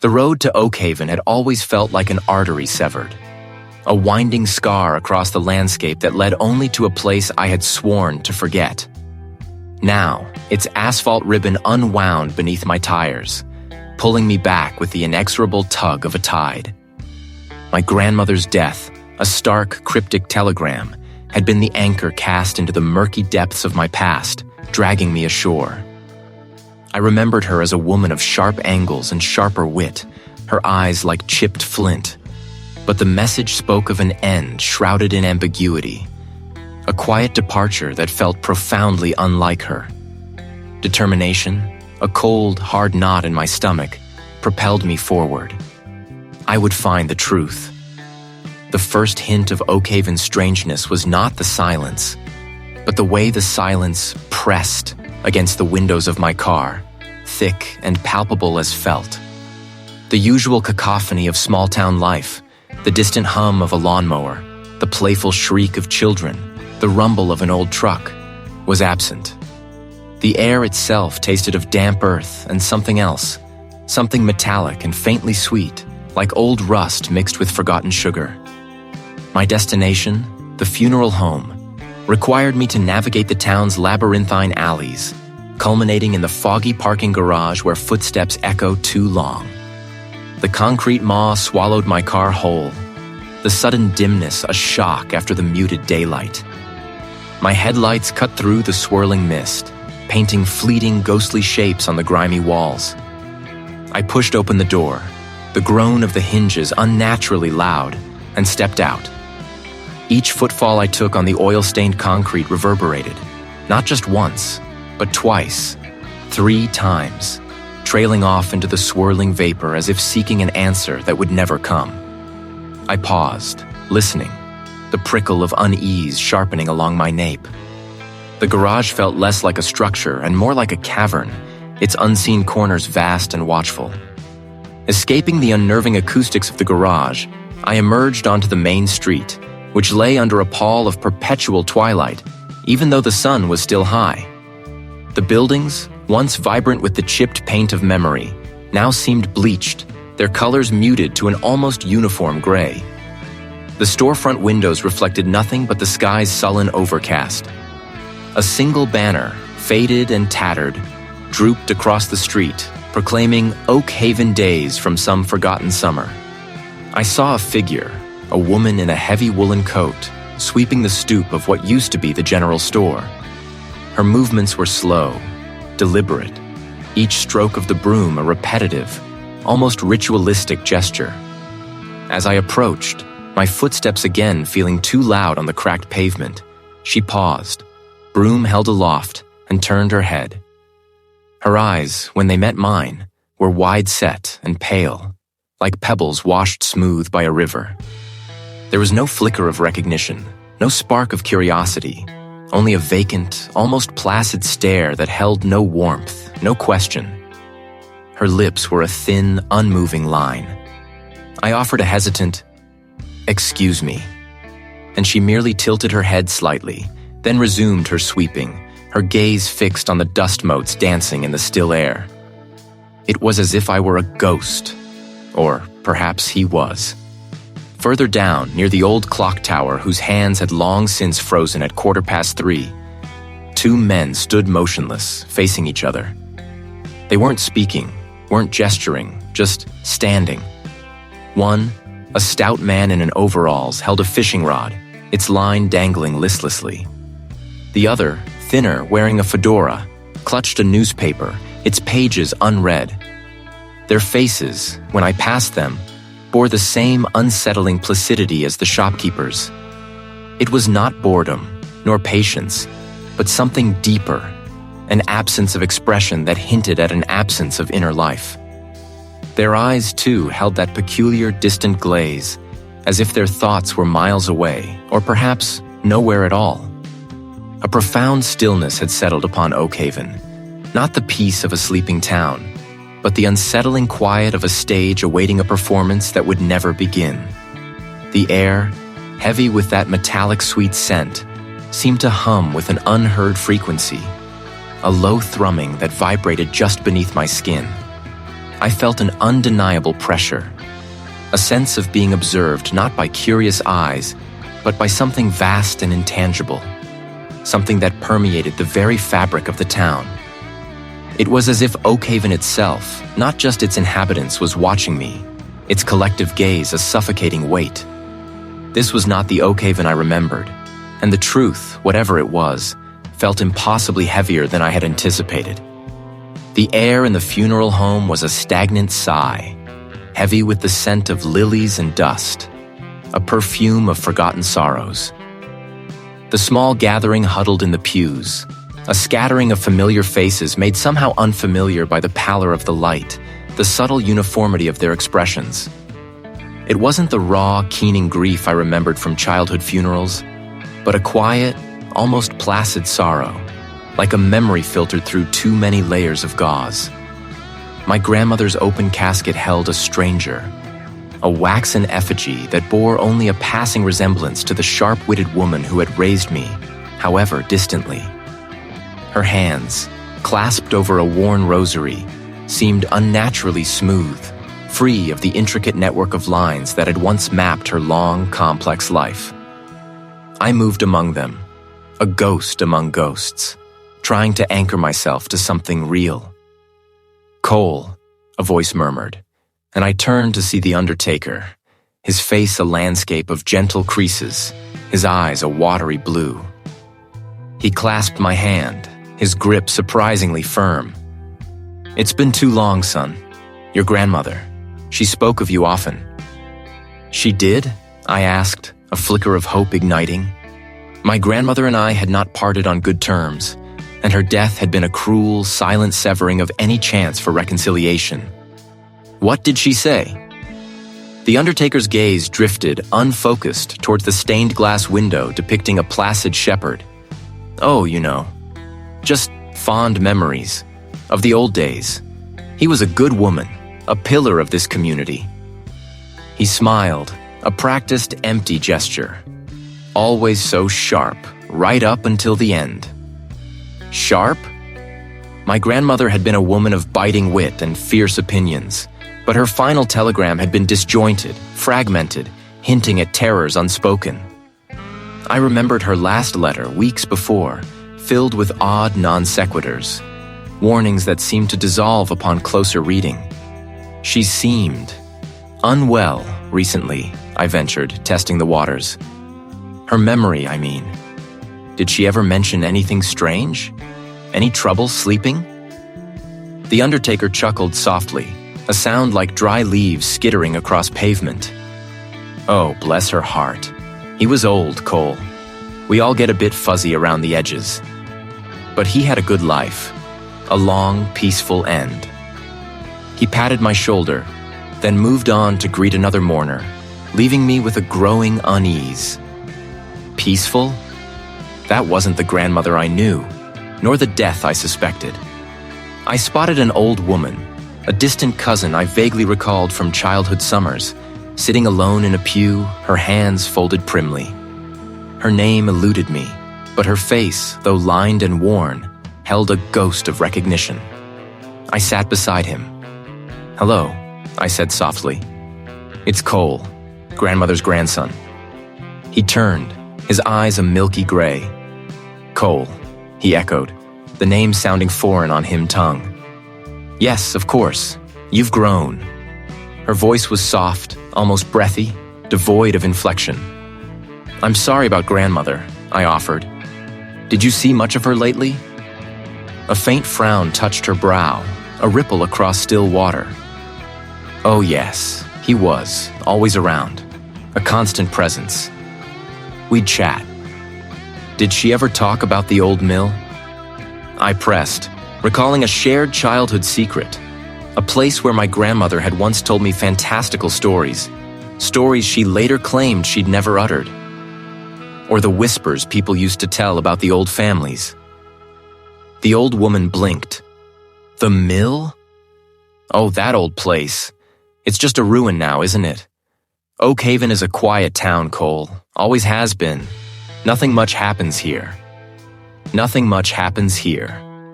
The road to Oakhaven had always felt like an artery severed, a winding scar across the landscape that led only to a place I had sworn to forget. Now, its asphalt ribbon unwound beneath my tires, pulling me back with the inexorable tug of a tide. My grandmother's death, a stark, cryptic telegram, had been the anchor cast into the murky depths of my past, dragging me ashore. I remembered her as a woman of sharp angles and sharper wit, her eyes like chipped flint. But the message spoke of an end shrouded in ambiguity, a quiet departure that felt profoundly unlike her. Determination, a cold, hard knot in my stomach, propelled me forward. I would find the truth. The first hint of Oakhaven's strangeness was not the silence, but the way the silence pressed against the windows of my car, thick and palpable as felt. The usual cacophony of small-town life, the distant hum of a lawnmower, the playful shriek of children, the rumble of an old truck, was absent. The air itself tasted of damp earth and something else, something metallic and faintly sweet, like old rust mixed with forgotten sugar. My destination, the funeral home, required me to navigate the town's labyrinthine alleys, culminating in the foggy parking garage where footsteps echo too long. The concrete maw swallowed my car whole, the sudden dimness a shock after the muted daylight. My headlights cut through the swirling mist, painting fleeting ghostly shapes on the grimy walls. I pushed open the door, the groan of the hinges unnaturally loud, and stepped out. Each footfall I took on the oil-stained concrete reverberated, not just once, but twice, 3 times, trailing off into the swirling vapor as if seeking an answer that would never come. I paused, listening, the prickle of unease sharpening along my nape. The garage felt less like a structure and more like a cavern, its unseen corners vast and watchful. Escaping the unnerving acoustics of the garage, I emerged onto the main street, which lay under a pall of perpetual twilight, even though the sun was still high. The buildings, once vibrant with the chipped paint of memory, now seemed bleached, their colors muted to an almost uniform gray. The storefront windows reflected nothing but the sky's sullen overcast. A single banner, faded and tattered, drooped across the street, proclaiming Oakhaven days from some forgotten summer. I saw a figure, a woman in a heavy woolen coat, sweeping the stoop of what used to be the general store. Her movements were slow, deliberate, each stroke of the broom a repetitive, almost ritualistic gesture. As I approached, my footsteps again feeling too loud on the cracked pavement, she paused, broom held aloft, and turned her head. Her eyes, when they met mine, were wide-set and pale, like pebbles washed smooth by a river. There was no flicker of recognition, no spark of curiosity, only a vacant, almost placid stare that held no warmth, no question. Her lips were a thin, unmoving line. I offered a hesitant, "Excuse me," and she merely tilted her head slightly, then resumed her sweeping, her gaze fixed on the dust motes dancing in the still air. It was as if I were a ghost, or perhaps he was. Further down, near the old clock tower whose hands had long since frozen at 3:15, 2 men stood motionless, facing each other. They weren't speaking, weren't gesturing, just standing. One, a stout man in an overalls, held a fishing rod, its line dangling listlessly. The other, thinner, wearing a fedora, clutched a newspaper, its pages unread. Their faces, when I passed them, bore the same unsettling placidity as the shopkeepers. It was not boredom, nor patience, but something deeper, an absence of expression that hinted at an absence of inner life. Their eyes, too, held that peculiar distant glaze, as if their thoughts were miles away, or perhaps nowhere at all. A profound stillness had settled upon Oakhaven, not the peace of a sleeping town, but the unsettling quiet of a stage awaiting a performance that would never begin. The air, heavy with that metallic sweet scent, seemed to hum with an unheard frequency, a low thrumming that vibrated just beneath my skin. I felt an undeniable pressure, a sense of being observed not by curious eyes, but by something vast and intangible, something that permeated the very fabric of the town. It was as if Oakhaven itself, not just its inhabitants, was watching me, its collective gaze a suffocating weight. This was not the Oakhaven I remembered, and the truth, whatever it was, felt impossibly heavier than I had anticipated. The air in the funeral home was a stagnant sigh, heavy with the scent of lilies and dust, a perfume of forgotten sorrows. The small gathering huddled in the pews, a scattering of familiar faces made somehow unfamiliar by the pallor of the light, the subtle uniformity of their expressions. It wasn't the raw, keening grief I remembered from childhood funerals, but a quiet, almost placid sorrow, like a memory filtered through too many layers of gauze. My grandmother's open casket held a stranger, a waxen effigy that bore only a passing resemblance to the sharp-witted woman who had raised me, however distantly. Her hands, clasped over a worn rosary, seemed unnaturally smooth, free of the intricate network of lines that had once mapped her long, complex life. I moved among them, a ghost among ghosts, trying to anchor myself to something real. "Cole," a voice murmured, and I turned to see the undertaker, his face a landscape of gentle creases, his eyes a watery blue. He clasped my hand, his grip surprisingly firm. "It's been too long, son. Your grandmother. She spoke of you often." "She did?" I asked, a flicker of hope igniting. My grandmother and I had not parted on good terms, and her death had been a cruel, silent severing of any chance for reconciliation. "What did she say?" The undertaker's gaze drifted, unfocused, towards the stained glass window depicting a placid shepherd. "Oh, you know, just fond memories of the old days. He was a good woman, a pillar of this community." He smiled, a practiced, empty gesture. Always so sharp, right up until the end. Sharp? My grandmother had been a woman of biting wit and fierce opinions, but her final telegram had been disjointed, fragmented, hinting at terrors unspoken. I remembered her last letter weeks before, filled with odd non sequiturs, warnings that seemed to dissolve upon closer reading. She seemed unwell recently, I ventured, testing the waters. Her memory, I mean. Did she ever mention anything strange? Any trouble sleeping? The undertaker chuckled softly, a sound like dry leaves skittering across pavement. Oh, bless her heart. He was old, Cole. We all get a bit fuzzy around the edges. But he had a good life, a long, peaceful end. He patted my shoulder, then moved on to greet another mourner, leaving me with a growing unease. Peaceful? That wasn't the grandmother I knew, nor the death I suspected. I spotted an old woman, a distant cousin I vaguely recalled from childhood summers, sitting alone in a pew, her hands folded primly. Her name eluded me, but her face, though lined and worn, held a ghost of recognition. I sat beside him. "Hello," I said softly. "It's Cole, grandmother's grandson." He turned, his eyes a milky gray. "Cole," he echoed, the name sounding foreign on him tongue. "Yes, of course. You've grown." Her voice was soft, almost breathy, devoid of inflection. "I'm sorry about grandmother," I offered. "Did you see much of her lately?" A faint frown touched her brow, a ripple across still water. "Oh yes, he was, always around, a constant presence. We'd chat." "Did she ever talk about the old mill?" I pressed, recalling a shared childhood secret, a place where my grandmother had once told me fantastical stories, stories she later claimed she'd never uttered. Or the whispers people used to tell about the old families. The old woman blinked. "The mill? Oh, that old place. It's just a ruin now, isn't it? Oakhaven is a quiet town, Cole. Always has been. Nothing much happens here." Nothing much happens here.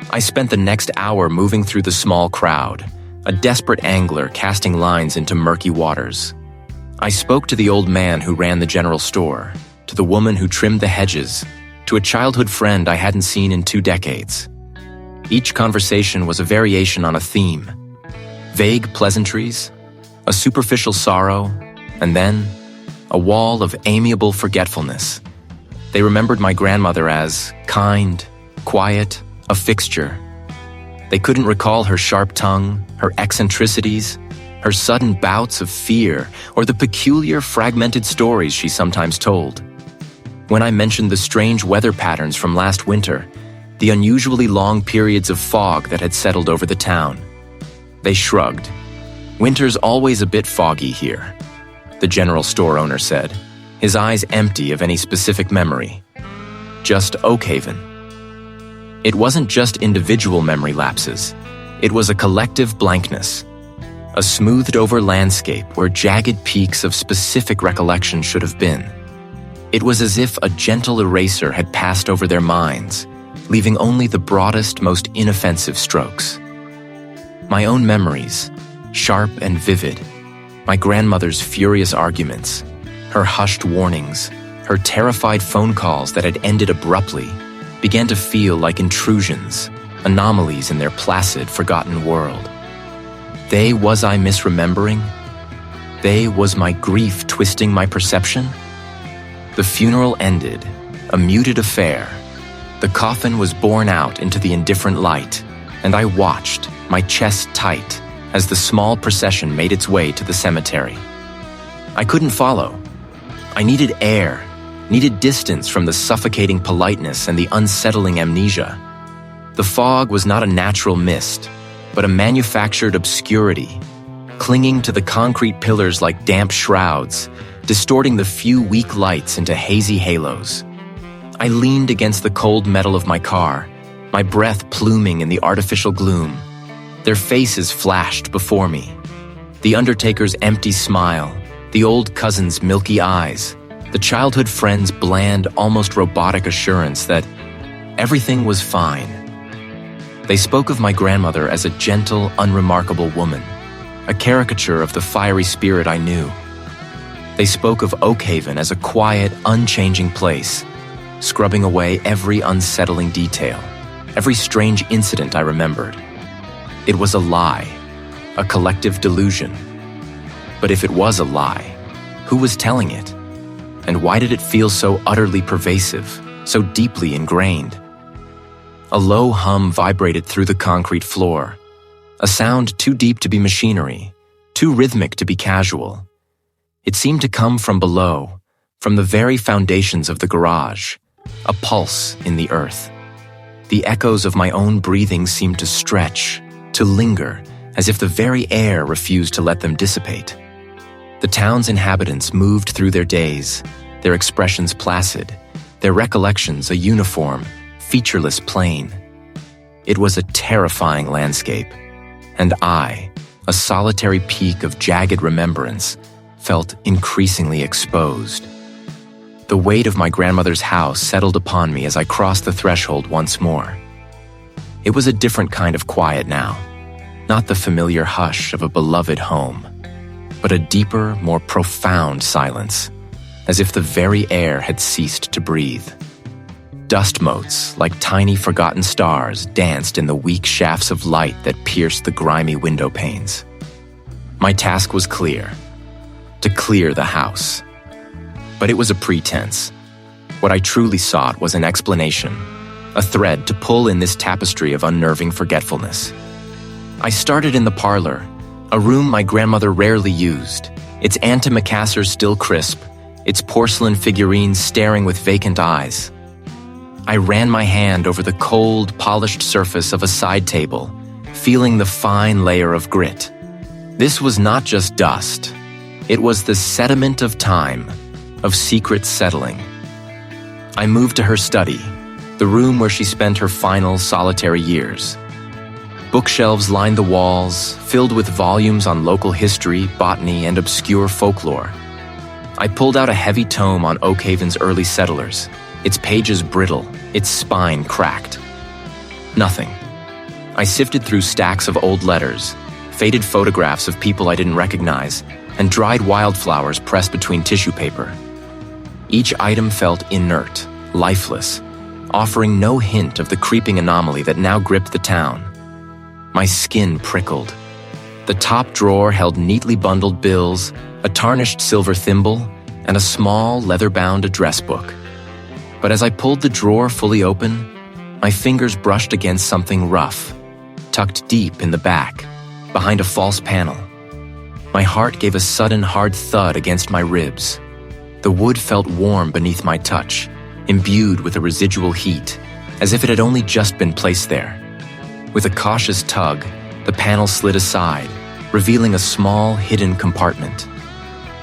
I spent the next hour moving through the small crowd, a desperate angler casting lines into murky waters. I spoke to the old man who ran the general store, to the woman who trimmed the hedges, to a childhood friend I hadn't seen in 2 decades. Each conversation was a variation on a theme. Vague pleasantries, a superficial sorrow, and then a wall of amiable forgetfulness. They remembered my grandmother as kind, quiet, a fixture. They couldn't recall her sharp tongue, her eccentricities, her sudden bouts of fear, or the peculiar fragmented stories she sometimes told. When I mentioned the strange weather patterns from last winter, the unusually long periods of fog that had settled over the town, they shrugged. "Winter's always a bit foggy here," the general store owner said, his eyes empty of any specific memory. "Just Oakhaven." It wasn't just individual memory lapses. It was a collective blankness. A smoothed-over landscape where jagged peaks of specific recollection should have been. It was as if a gentle eraser had passed over their minds, leaving only the broadest, most inoffensive strokes. My own memories, sharp and vivid, my grandmother's furious arguments, her hushed warnings, her terrified phone calls that had ended abruptly, began to feel like intrusions, anomalies in their placid, forgotten world. Was I misremembering? Was my grief twisting my perception? The funeral ended, a muted affair. The coffin was borne out into the indifferent light, and I watched, my chest tight, as the small procession made its way to the cemetery. I couldn't follow. I needed air, needed distance from the suffocating politeness and the unsettling amnesia. The fog was not a natural mist, but a manufactured obscurity, clinging to the concrete pillars like damp shrouds, distorting the few weak lights into hazy halos. I leaned against the cold metal of my car, my breath pluming in the artificial gloom. Their faces flashed before me. The undertaker's empty smile, the old cousin's milky eyes, the childhood friend's bland, almost robotic assurance that everything was fine. They spoke of my grandmother as a gentle, unremarkable woman, a caricature of the fiery spirit I knew. They spoke of Oakhaven as a quiet, unchanging place, scrubbing away every unsettling detail, every strange incident I remembered. It was a lie, a collective delusion. But if it was a lie, who was telling it? And why did it feel so utterly pervasive, so deeply ingrained? A low hum vibrated through the concrete floor, a sound too deep to be machinery, too rhythmic to be casual. It seemed to come from below, from the very foundations of the garage, a pulse in the earth. The echoes of my own breathing seemed to stretch, to linger, as if the very air refused to let them dissipate. The town's inhabitants moved through their days, their expressions placid, their recollections a uniform, featureless plain. It was a terrifying landscape, and I, a solitary peak of jagged remembrance, felt increasingly exposed. The weight of my grandmother's house settled upon me as I crossed the threshold once more. It was a different kind of quiet now, not the familiar hush of a beloved home, but a deeper, more profound silence, as if the very air had ceased to breathe. Dust motes, like tiny forgotten stars, danced in the weak shafts of light that pierced the grimy window panes. My task was clear: to clear the house. But it was a pretense. What I truly sought was an explanation, a thread to pull in this tapestry of unnerving forgetfulness. I started in the parlor, a room my grandmother rarely used, its antimacassars still crisp, its porcelain figurines staring with vacant eyes. I ran my hand over the cold, polished surface of a side table, feeling the fine layer of grit. This was not just dust. It was the sediment of time, of secret settling. I moved to her study, the room where she spent her final solitary years. Bookshelves lined the walls, filled with volumes on local history, botany, and obscure folklore. I pulled out a heavy tome on Oakhaven's early settlers, its pages brittle, its spine cracked. Nothing. I sifted through stacks of old letters, faded photographs of people I didn't recognize, and dried wildflowers pressed between tissue paper. Each item felt inert, lifeless, offering no hint of the creeping anomaly that now gripped the town. My skin prickled. The top drawer held neatly bundled bills, a tarnished silver thimble, and a small, leather-bound address book. But as I pulled the drawer fully open, my fingers brushed against something rough, tucked deep in the back, behind a false panel. My heart gave a sudden hard thud against my ribs. The wood felt warm beneath my touch, imbued with a residual heat, as if it had only just been placed there. With a cautious tug, the panel slid aside, revealing a small, hidden compartment.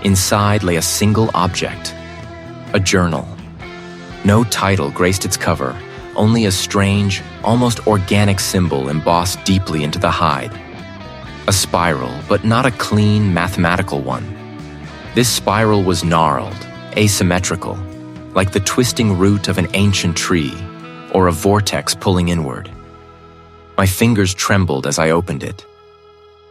Inside lay a single object, a journal. No title graced its cover, only a strange, almost organic symbol embossed deeply into the hide. A spiral, but not a clean, mathematical one. This spiral was gnarled, asymmetrical, like the twisting root of an ancient tree, or a vortex pulling inward. My fingers trembled as I opened it.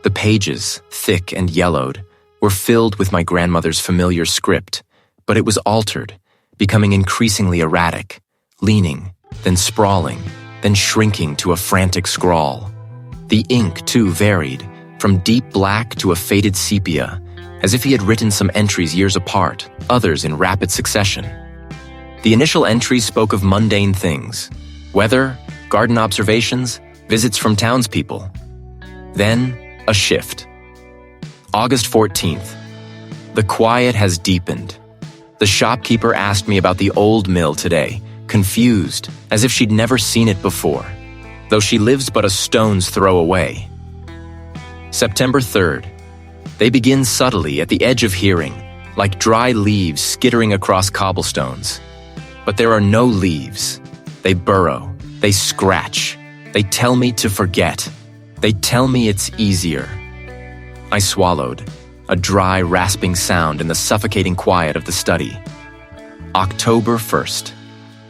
The pages, thick and yellowed, were filled with my grandmother's familiar script, but it was altered, becoming increasingly erratic, leaning, then sprawling, then shrinking to a frantic scrawl. The ink, too, varied, from deep black to a faded sepia, as if he had written some entries years apart, others in rapid succession. The initial entries spoke of mundane things: weather, garden observations, visits from townspeople. Then, a shift. August 14th. The quiet has deepened. The shopkeeper asked me about the old mill today, confused, as if she'd never seen it before, though she lives but a stone's throw away. September 3rd. They begin subtly at the edge of hearing, like dry leaves skittering across cobblestones. But there are no leaves. They burrow, they scratch, they tell me to forget. They tell me it's easier. I swallowed, a dry, rasping sound in the suffocating quiet of the study. October 1st.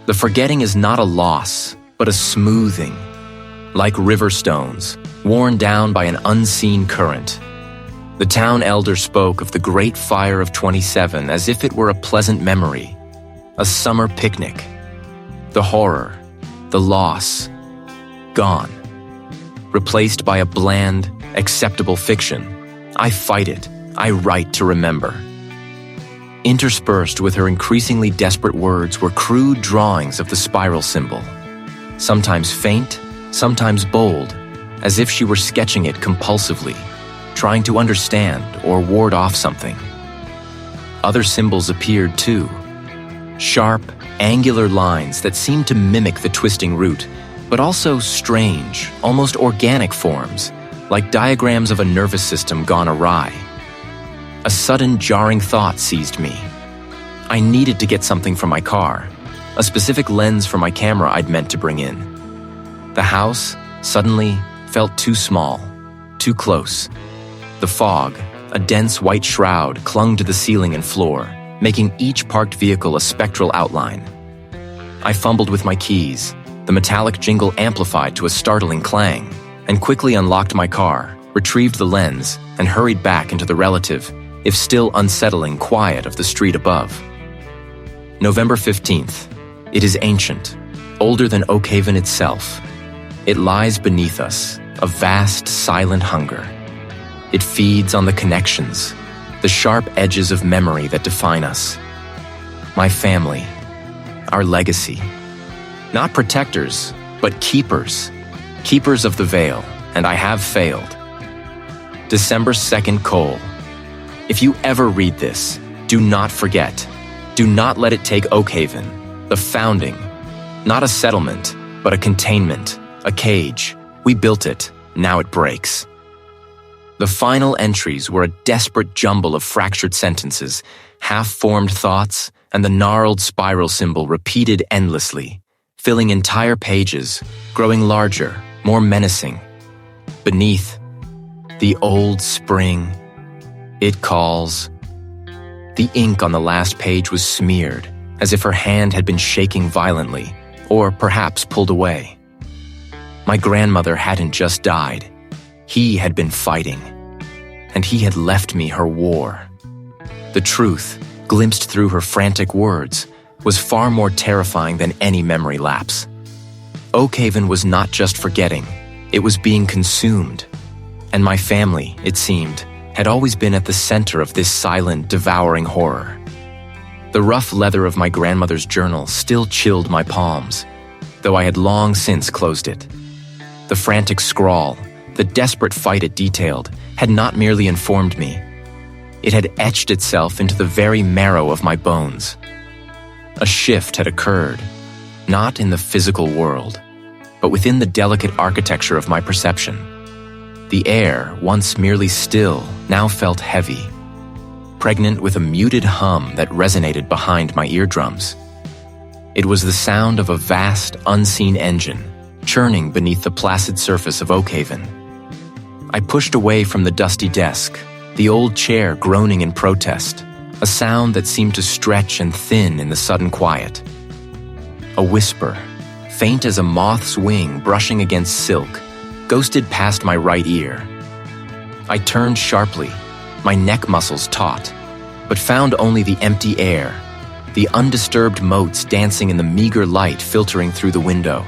The forgetting is not a loss, but a smoothing, like river stones, worn down by an unseen current. The town elder spoke of the Great Fire of 27 as if it were a pleasant memory, a summer picnic. The horror, the loss, gone. Replaced by a bland, acceptable fiction. I fight it, I write to remember. Interspersed with her increasingly desperate words were crude drawings of the spiral symbol, sometimes faint, sometimes bold, as if she were sketching it compulsively, trying to understand or ward off something. Other symbols appeared too, sharp, angular lines that seemed to mimic the twisting root, but also strange, almost organic forms, like diagrams of a nervous system gone awry. A sudden jarring thought seized me. I needed to get something from my car, a specific lens for my camera I'd meant to bring in. The house, suddenly, felt too small, too close. The fog, a dense white shroud, clung to the ceiling and floor, making each parked vehicle a spectral outline. I fumbled with my keys, the metallic jingle amplified to a startling clang, and quickly unlocked my car, retrieved the lens, and hurried back into the relative, if still unsettling, quiet of the street above. November 15th. It is ancient, older than Oakhaven itself. It lies beneath us, a vast, silent hunger. It feeds on the connections, the sharp edges of memory that define us. My family, our legacy. Not protectors, but keepers. Keepers of the veil, and I have failed. December 2nd, Cole. If you ever read this, do not forget. Do not let it take Oakhaven, the founding. Not a settlement, but a containment, a cage. We built it, now it breaks. The final entries were a desperate jumble of fractured sentences, half-formed thoughts, and the gnarled spiral symbol repeated endlessly, filling entire pages, growing larger, more menacing. Beneath, the old spring, it calls. The ink on the last page was smeared, as if her hand had been shaking violently, or perhaps pulled away. My grandmother hadn't just died. He had been fighting, and he had left me her war. The truth, glimpsed through her frantic words, was far more terrifying than any memory lapse. Oakhaven was not just forgetting, it was being consumed. And my family, it seemed, had always been at the center of this silent, devouring horror. The rough leather of my grandmother's journal still chilled my palms, though I had long since closed it. The frantic scrawl, the desperate fight it detailed, had not merely informed me. It had etched itself into the very marrow of my bones. A shift had occurred, not in the physical world, but within the delicate architecture of my perception. The air, once merely still, now felt heavy, pregnant with a muted hum that resonated behind my eardrums. It was the sound of a vast, unseen engine, churning beneath the placid surface of Oakhaven. I pushed away from the dusty desk, the old chair groaning in protest, a sound that seemed to stretch and thin in the sudden quiet. A whisper, faint as a moth's wing brushing against silk, ghosted past my right ear. I turned sharply, my neck muscles taut, but found only the empty air, the undisturbed motes dancing in the meager light filtering through the window.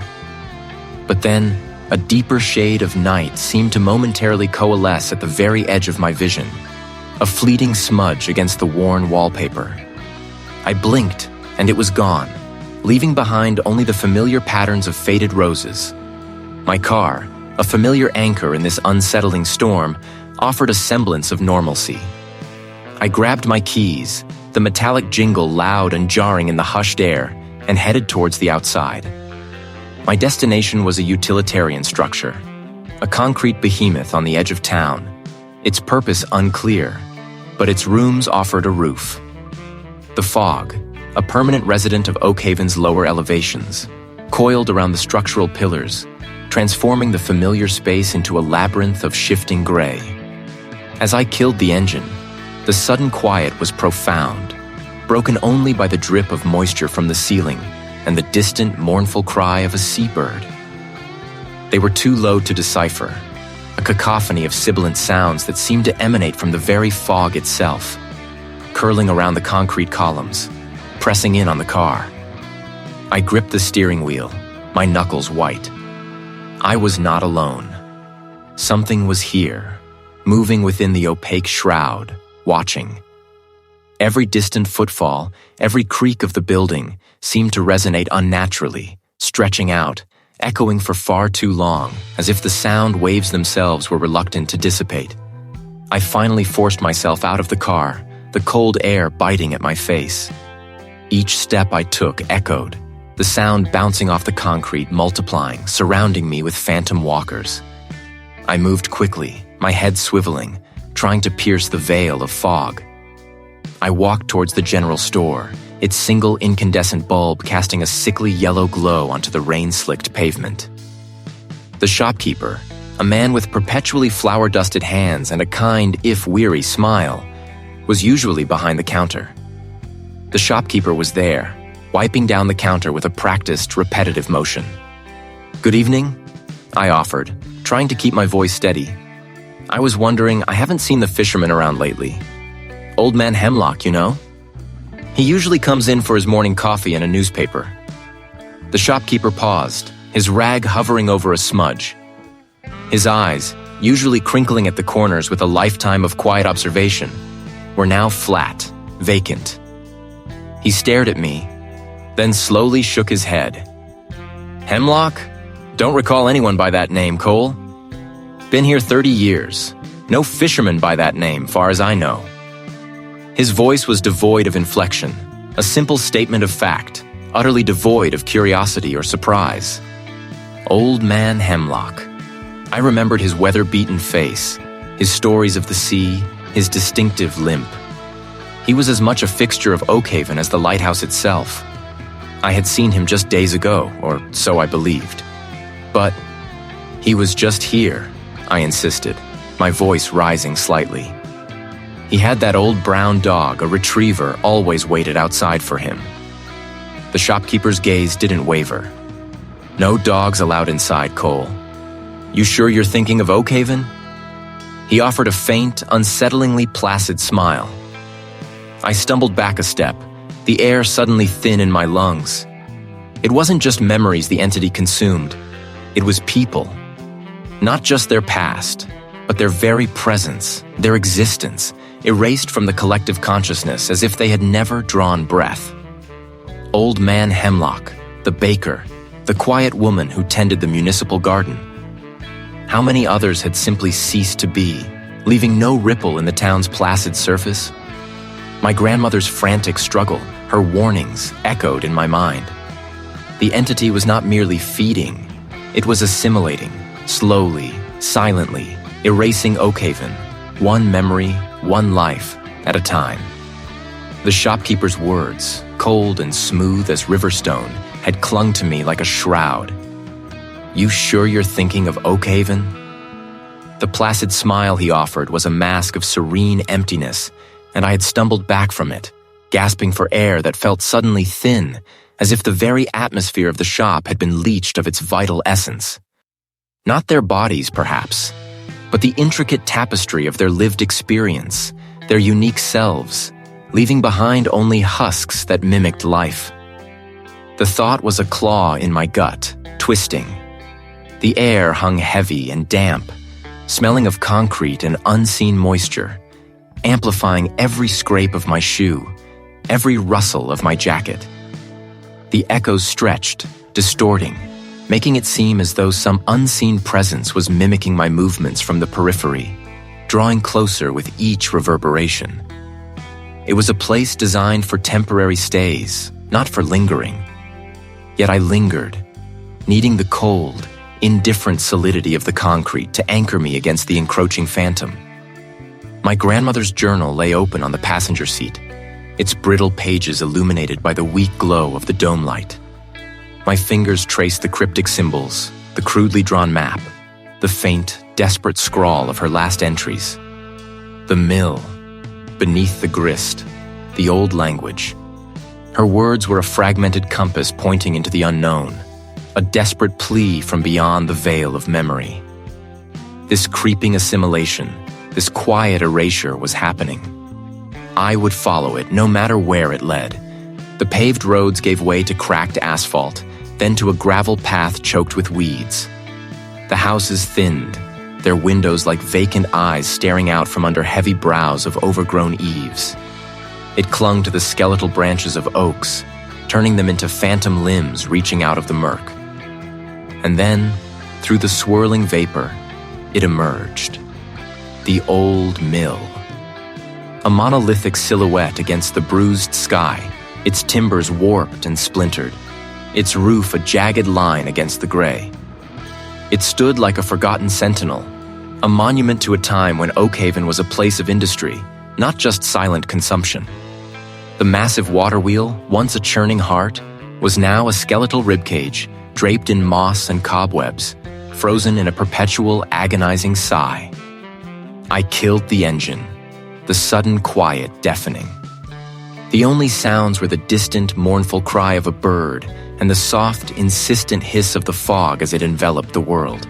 But then, a deeper shade of night seemed to momentarily coalesce at the very edge of my vision, a fleeting smudge against the worn wallpaper. I blinked, and it was gone, leaving behind only the familiar patterns of faded roses. My car, a familiar anchor in this unsettling storm, offered a semblance of normalcy. I grabbed my keys, the metallic jingle loud and jarring in the hushed air, and headed towards the outside. My destination was a utilitarian structure, a concrete behemoth on the edge of town, its purpose unclear, but its rooms offered a roof. The fog, a permanent resident of Oakhaven's lower elevations, coiled around the structural pillars, transforming the familiar space into a labyrinth of shifting gray. As I killed the engine, the sudden quiet was profound, broken only by the drip of moisture from the ceiling and the distant, mournful cry of a seabird. They were too low to decipher, a cacophony of sibilant sounds that seemed to emanate from the very fog itself, curling around the concrete columns, pressing in on the car. I gripped the steering wheel, my knuckles white. I was not alone. Something was here, moving within the opaque shroud, watching. Every distant footfall, every creak of the building seemed to resonate unnaturally, stretching out, echoing for far too long, as if the sound waves themselves were reluctant to dissipate. I finally forced myself out of the car, the cold air biting at my face. Each step I took echoed, the sound bouncing off the concrete, multiplying, surrounding me with phantom walkers. I moved quickly, my head swiveling, trying to pierce the veil of fog. I walked towards the general store, its single incandescent bulb casting a sickly yellow glow onto the rain-slicked pavement. The shopkeeper, a man with perpetually flour-dusted hands and a kind, if weary, smile, was usually behind the counter. The shopkeeper was there, wiping down the counter with a practiced, repetitive motion. "Good evening," I offered, trying to keep my voice steady. I was wondering, I haven't seen the fisherman around lately. Old man Hemlock, you know? He usually comes in for his morning coffee and a newspaper. The shopkeeper paused, his rag hovering over a smudge. His eyes, usually crinkling at the corners with a lifetime of quiet observation, were now flat, vacant. He stared at me, then slowly shook his head. "Hemlock? Don't recall anyone by that name, Cole. Been here 30 years. No fisherman by that name, far as I know." His voice was devoid of inflection, a simple statement of fact, utterly devoid of curiosity or surprise. Old man Hemlock. I remembered his weather-beaten face, his stories of the sea, his distinctive limp. He was as much a fixture of Oakhaven as the lighthouse itself. I had seen him just days ago, or so I believed. But he was just here, I insisted, my voice rising slightly. He had that old brown dog, a retriever, always waited outside for him. The shopkeeper's gaze didn't waver. "No dogs allowed inside, Cole. You sure you're thinking of Oakhaven? He offered a faint, unsettlingly placid smile. I stumbled back a step, the air suddenly thin in my lungs. It wasn't just memories the entity consumed. It was people. Not just their past, but their very presence, their existence, erased from the collective consciousness as if they had never drawn breath. Old Man Hemlock, the baker, the quiet woman who tended the municipal garden. How many others had simply ceased to be, leaving no ripple in the town's placid surface? My grandmother's frantic struggle, her warnings, echoed in my mind. The entity was not merely feeding, it was assimilating, slowly, silently, erasing Oakhaven, one memory, one life, at a time. The shopkeeper's words, cold and smooth as riverstone, had clung to me like a shroud. "You sure you're thinking of Oakhaven?" The placid smile he offered was a mask of serene emptiness, and I had stumbled back from it, gasping for air that felt suddenly thin, as if the very atmosphere of the shop had been leached of its vital essence. Not their bodies, perhaps, but the intricate tapestry of their lived experience, their unique selves, leaving behind only husks that mimicked life. The thought was a claw in my gut, twisting. The air hung heavy and damp, smelling of concrete and unseen moisture, amplifying every scrape of my shoe, every rustle of my jacket. The echoes stretched, distorting, making it seem as though some unseen presence was mimicking my movements from the periphery, drawing closer with each reverberation. It was a place designed for temporary stays, not for lingering. Yet I lingered, needing the cold, indifferent solidity of the concrete to anchor me against the encroaching phantom. My grandmother's journal lay open on the passenger seat, its brittle pages illuminated by the weak glow of the dome light. My fingers traced the cryptic symbols, the crudely drawn map, the faint, desperate scrawl of her last entries. The mill, beneath the grist, the old language. Her words were a fragmented compass pointing into the unknown, a desperate plea from beyond the veil of memory. This creeping assimilation, this quiet erasure was happening. I would follow it, no matter where it led. The paved roads gave way to cracked asphalt, then to a gravel path choked with weeds. The houses thinned, their windows like vacant eyes staring out from under heavy brows of overgrown eaves. It clung to the skeletal branches of oaks, turning them into phantom limbs reaching out of the murk. And then, through the swirling vapor, it emerged. The old mill. A monolithic silhouette against the bruised sky, its timbers warped and splintered, its roof a jagged line against the gray. It stood like a forgotten sentinel, a monument to a time when Oakhaven was a place of industry, not just silent consumption. The massive water wheel, once a churning heart, was now a skeletal ribcage, draped in moss and cobwebs, frozen in a perpetual, agonizing sigh. I killed the engine, the sudden quiet deafening. The only sounds were the distant, mournful cry of a bird and the soft, insistent hiss of the fog as it enveloped the world.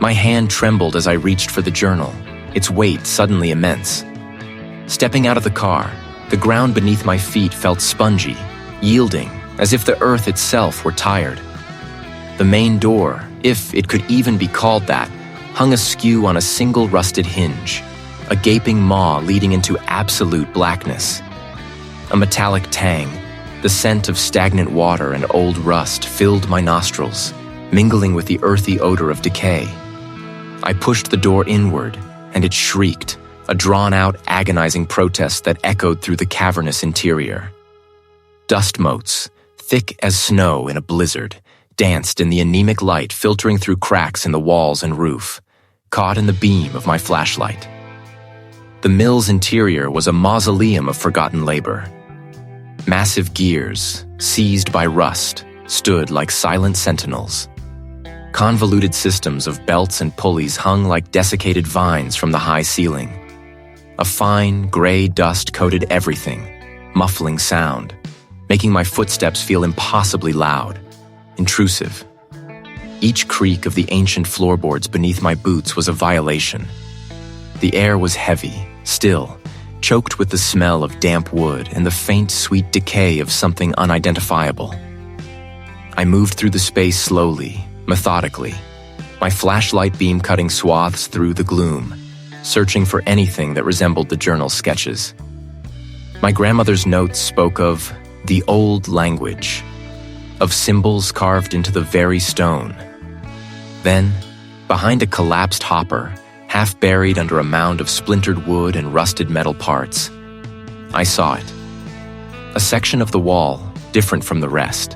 My hand trembled as I reached for the journal, its weight suddenly immense. Stepping out of the car, the ground beneath my feet felt spongy, yielding, as if the earth itself were tired. The main door, if it could even be called that, hung askew on a single rusted hinge, a gaping maw leading into absolute blackness. A metallic tang, the scent of stagnant water and old rust filled my nostrils, mingling with the earthy odor of decay. I pushed the door inward, and it shrieked, a drawn-out, agonizing protest that echoed through the cavernous interior. Dust motes, thick as snow in a blizzard, danced in the anemic light filtering through cracks in the walls and roof, caught in the beam of my flashlight. The mill's interior was a mausoleum of forgotten labor. Massive gears, seized by rust, stood like silent sentinels. Convoluted systems of belts and pulleys hung like desiccated vines from the high ceiling. A fine, gray dust coated everything, muffling sound, making my footsteps feel impossibly loud, intrusive. Each creak of the ancient floorboards beneath my boots was a violation, The air was heavy, still, choked with the smell of damp wood and the faint, sweet decay of something unidentifiable. I moved through the space slowly, methodically, my flashlight beam cutting swaths through the gloom, searching for anything that resembled the journal sketches. My grandmother's notes spoke of the old language, of symbols carved into the very stone. Then, behind a collapsed hopper, half buried under a mound of splintered wood and rusted metal parts, I saw it. A section of the wall, different from the rest.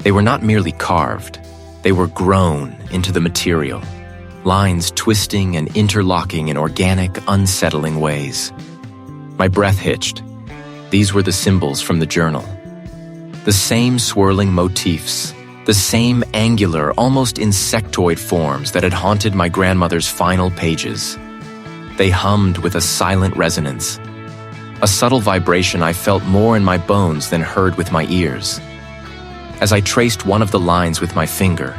They were not merely carved, they were grown into the material, lines twisting and interlocking in organic, unsettling ways. My breath hitched. These were the symbols from the journal. The same swirling motifs, the same angular, almost insectoid forms that had haunted my grandmother's final pages. They hummed with a silent resonance, a subtle vibration I felt more in my bones than heard with my ears. As I traced one of the lines with my finger,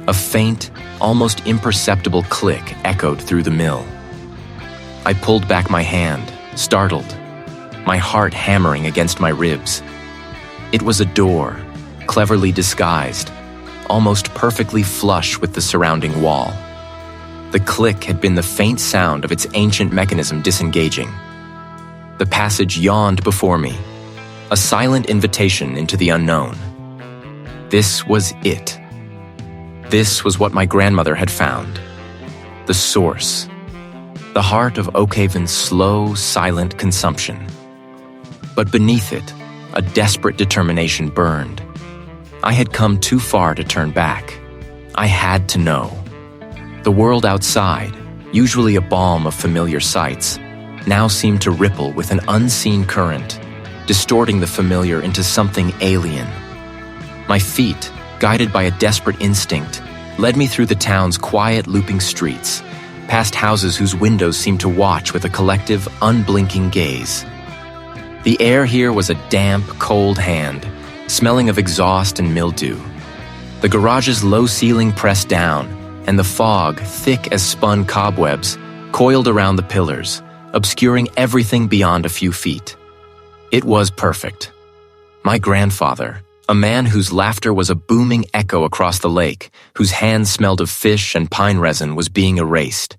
a faint, almost imperceptible click echoed through the mill. I pulled back my hand, startled, my heart hammering against my ribs. It was a door, cleverly disguised, almost perfectly flush with the surrounding wall. The click had been the faint sound of its ancient mechanism disengaging. The passage yawned before me, a silent invitation into the unknown. This was it. This was what my grandmother had found. The source. The heart of Oakhaven's slow, silent consumption. But beneath it, a desperate determination burned. I had come too far to turn back. I had to know. The world outside, usually a balm of familiar sights, now seemed to ripple with an unseen current, distorting the familiar into something alien. My feet, guided by a desperate instinct, led me through the town's quiet, looping streets, past houses whose windows seemed to watch with a collective, unblinking gaze. The air here was a damp, cold hand, smelling of exhaust and mildew. The garage's low ceiling pressed down, and the fog, thick as spun cobwebs, coiled around the pillars, obscuring everything beyond a few feet. It was perfect. My grandfather, a man whose laughter was a booming echo across the lake, whose hands smelled of fish and pine resin, was being erased.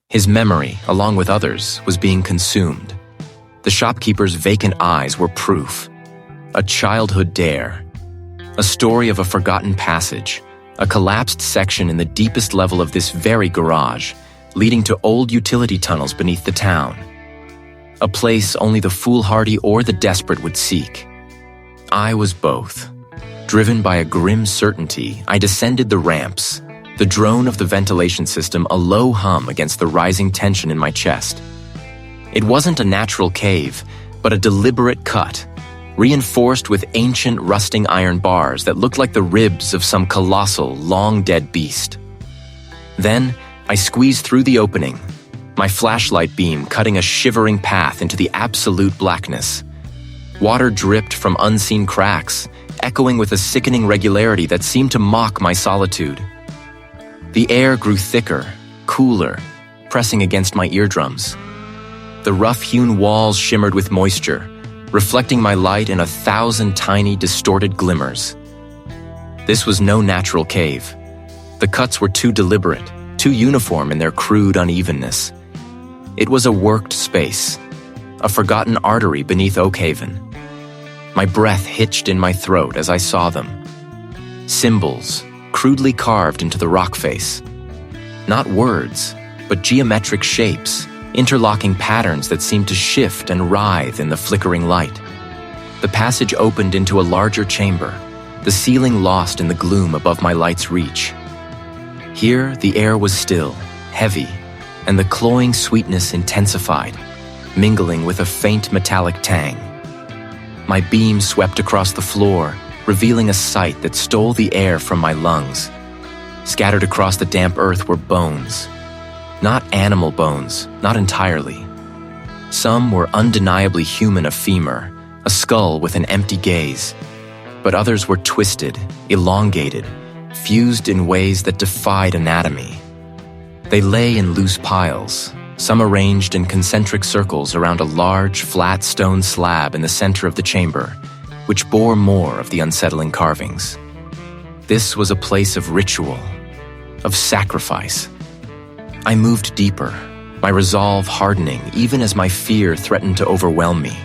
His memory, along with others, was being consumed. The shopkeeper's vacant eyes were proof. A childhood dare. A story of a forgotten passage, a collapsed section in the deepest level of this very garage, leading to old utility tunnels beneath the town. A place only the foolhardy or the desperate would seek. I was both. Driven by a grim certainty, I descended the ramps, the drone of the ventilation system a low hum against the rising tension in my chest. It wasn't a natural cave, but a deliberate cut, reinforced with ancient rusting iron bars that looked like the ribs of some colossal, long-dead beast. Then, I squeezed through the opening, my flashlight beam cutting a shivering path into the absolute blackness. Water dripped from unseen cracks, echoing with a sickening regularity that seemed to mock my solitude. The air grew thicker, cooler, pressing against my eardrums. The rough-hewn walls shimmered with moisture, reflecting my light in 1,000 tiny, distorted glimmers. This was no natural cave. The cuts were too deliberate, too uniform in their crude unevenness. It was a worked space, a forgotten artery beneath Oakhaven. My breath hitched in my throat as I saw them. Symbols, crudely carved into the rock face. Not words, but geometric shapes, interlocking patterns that seemed to shift and writhe in the flickering light. The passage opened into a larger chamber, the ceiling lost in the gloom above my light's reach. Here, the air was still, heavy, and the cloying sweetness intensified, mingling with a faint metallic tang. My beam swept across the floor, revealing a sight that stole the air from my lungs. Scattered across the damp earth were bones. Not animal bones, not entirely. Some were undeniably human, a femur, a skull with an empty gaze. But others were twisted, elongated, fused in ways that defied anatomy. They lay in loose piles, some arranged in concentric circles around a large, flat stone slab in the center of the chamber, which bore more of the unsettling carvings. This was a place of ritual, of sacrifice. I moved deeper, my resolve hardening even as my fear threatened to overwhelm me.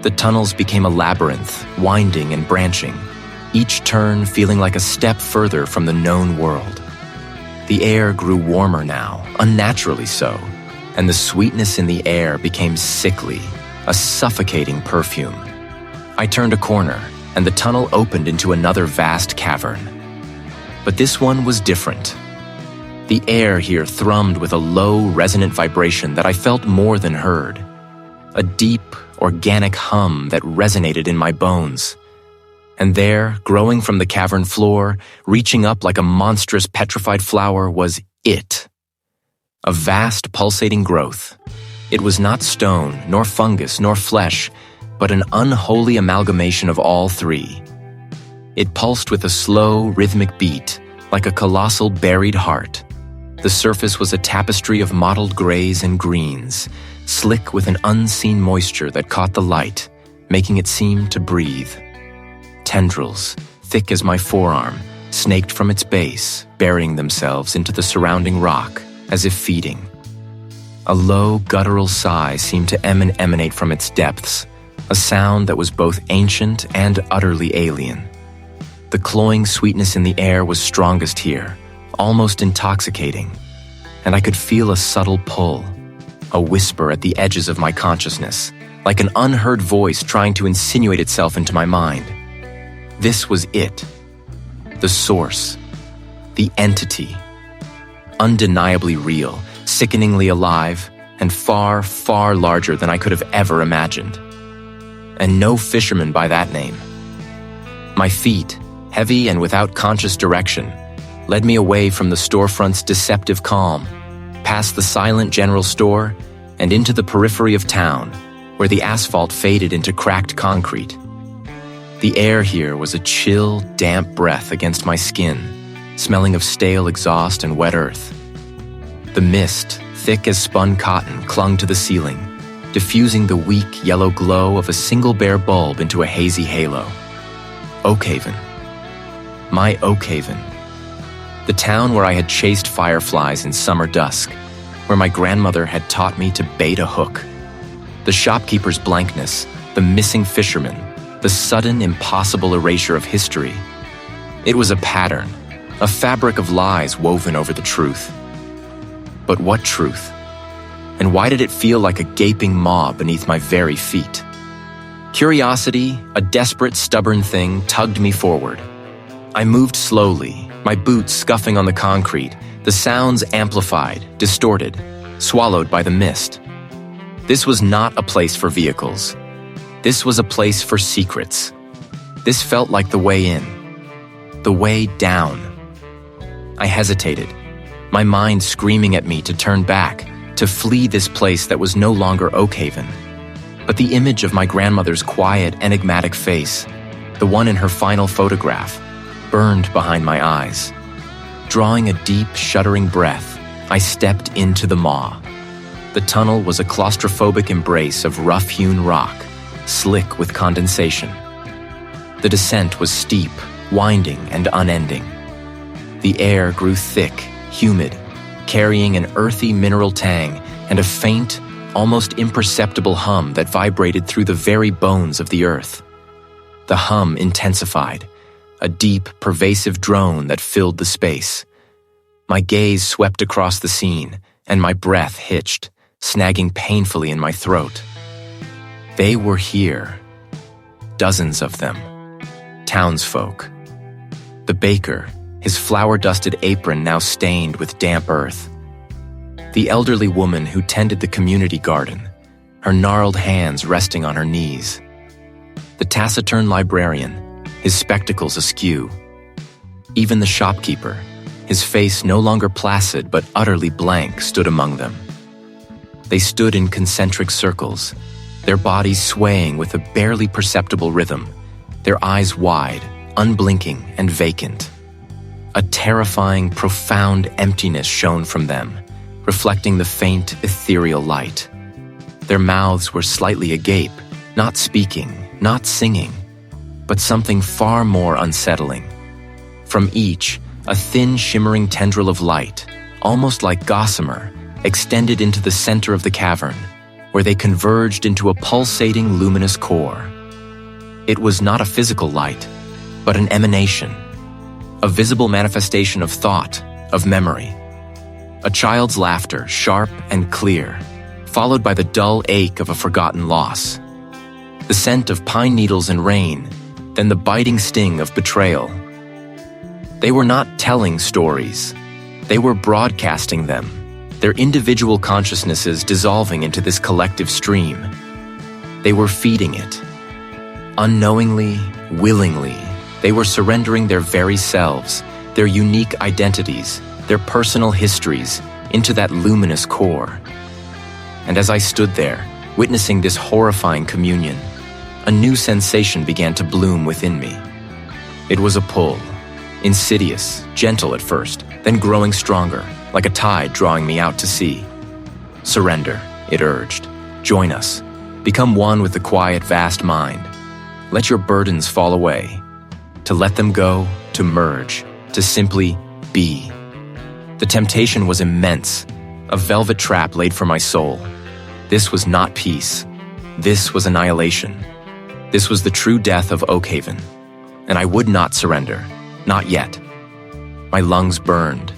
The tunnels became a labyrinth, winding and branching, each turn feeling like a step further from the known world. The air grew warmer now, unnaturally so, and the sweetness in the air became sickly, a suffocating perfume. I turned a corner, and the tunnel opened into another vast cavern. But this one was different. The air here thrummed with a low, resonant vibration that I felt more than heard. A deep, organic hum that resonated in my bones. And there, growing from the cavern floor, reaching up like a monstrous petrified flower, was it. A vast, pulsating growth. It was not stone, nor fungus, nor flesh, but an unholy amalgamation of all three. It pulsed with a slow, rhythmic beat, like a colossal buried heart. The surface was a tapestry of mottled grays and greens, slick with an unseen moisture that caught the light, making it seem to breathe. Tendrils, thick as my forearm, snaked from its base, burying themselves into the surrounding rock, as if feeding. A low, guttural sigh seemed to emanate from its depths, a sound that was both ancient and utterly alien. The cloying sweetness in the air was strongest here, almost intoxicating, and I could feel a subtle pull, a whisper at the edges of my consciousness, like an unheard voice trying to insinuate itself into my mind. This was it, the source, the entity, undeniably real, sickeningly alive, and far, far larger than I could have ever imagined. And no fisherman by that name. My feet, heavy and without conscious direction, led me away from the storefront's deceptive calm, past the silent general store, and into the periphery of town, where the asphalt faded into cracked concrete. The air here was a chill, damp breath against my skin, smelling of stale exhaust and wet earth. The mist, thick as spun cotton, clung to the ceiling, diffusing the weak yellow glow of a single bare bulb into a hazy halo. Oakhaven. My Oakhaven. The town where I had chased fireflies in summer dusk, where my grandmother had taught me to bait a hook. The shopkeeper's blankness, the missing fisherman, the sudden, impossible erasure of history. It was a pattern, a fabric of lies woven over the truth. But what truth? And why did it feel like a gaping maw beneath my very feet? Curiosity, a desperate, stubborn thing, tugged me forward. I moved slowly, my boots scuffing on the concrete, the sounds amplified, distorted, swallowed by the mist. This was not a place for vehicles. This was a place for secrets. This felt like the way in, the way down. I hesitated, my mind screaming at me to turn back, to flee this place that was no longer Oakhaven. But the image of my grandmother's quiet, enigmatic face, the one in her final photograph, burned behind my eyes. Drawing a deep, shuddering breath, I stepped into the maw. The tunnel was a claustrophobic embrace of rough-hewn rock, slick with condensation. The descent was steep, winding, and unending. The air grew thick, humid, carrying an earthy mineral tang and a faint, almost imperceptible hum that vibrated through the very bones of the earth. The hum intensified, a deep, pervasive drone that filled the space. My gaze swept across the scene, and my breath hitched, snagging painfully in my throat. They were here, dozens of them, townsfolk. The baker, his flour-dusted apron now stained with damp earth. The elderly woman who tended the community garden, her gnarled hands resting on her knees. The taciturn librarian, his spectacles askew. Even the shopkeeper, his face no longer placid but utterly blank, stood among them. They stood in concentric circles, their bodies swaying with a barely perceptible rhythm, their eyes wide, unblinking, and vacant. A terrifying, profound emptiness shone from them, reflecting the faint, ethereal light. Their mouths were slightly agape, not speaking, not singing, but something far more unsettling. From each, a thin, shimmering tendril of light, almost like gossamer, extended into the center of the cavern, where they converged into a pulsating, luminous core. It was not a physical light, but an emanation, a visible manifestation of thought, of memory. A child's laughter, sharp and clear, followed by the dull ache of a forgotten loss. The scent of pine needles and rain, then the biting sting of betrayal. They were not telling stories. They were broadcasting them, their individual consciousnesses dissolving into this collective stream. They were feeding it. Unknowingly, willingly, they were surrendering their very selves, their unique identities, their personal histories, into that luminous core. And as I stood there, witnessing this horrifying communion, a new sensation began to bloom within me. It was a pull, insidious, gentle at first, then growing stronger, like a tide drawing me out to sea. Surrender, it urged. Join us. Become one with the quiet, vast mind. Let your burdens fall away. To let them go, to merge, to simply be. The temptation was immense, a velvet trap laid for my soul. This was not peace. This was annihilation. This was the true death of Oakhaven. And I would not surrender, not yet. My lungs burned.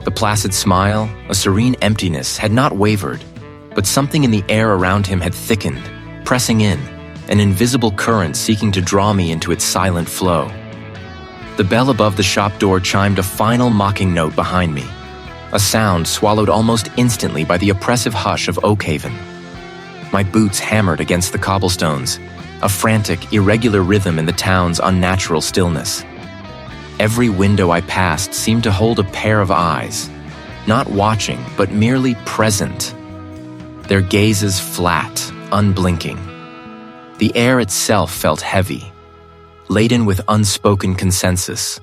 The placid smile, a serene emptiness, had not wavered, but something in the air around him had thickened, pressing in, an invisible current seeking to draw me into its silent flow. The bell above the shop door chimed a final mocking note behind me, a sound swallowed almost instantly by the oppressive hush of Oakhaven. My boots hammered against the cobblestones, a frantic, irregular rhythm in the town's unnatural stillness. Every window I passed seemed to hold a pair of eyes, not watching, but merely present. Their gazes flat, unblinking. The air itself felt heavy, laden with unspoken consensus,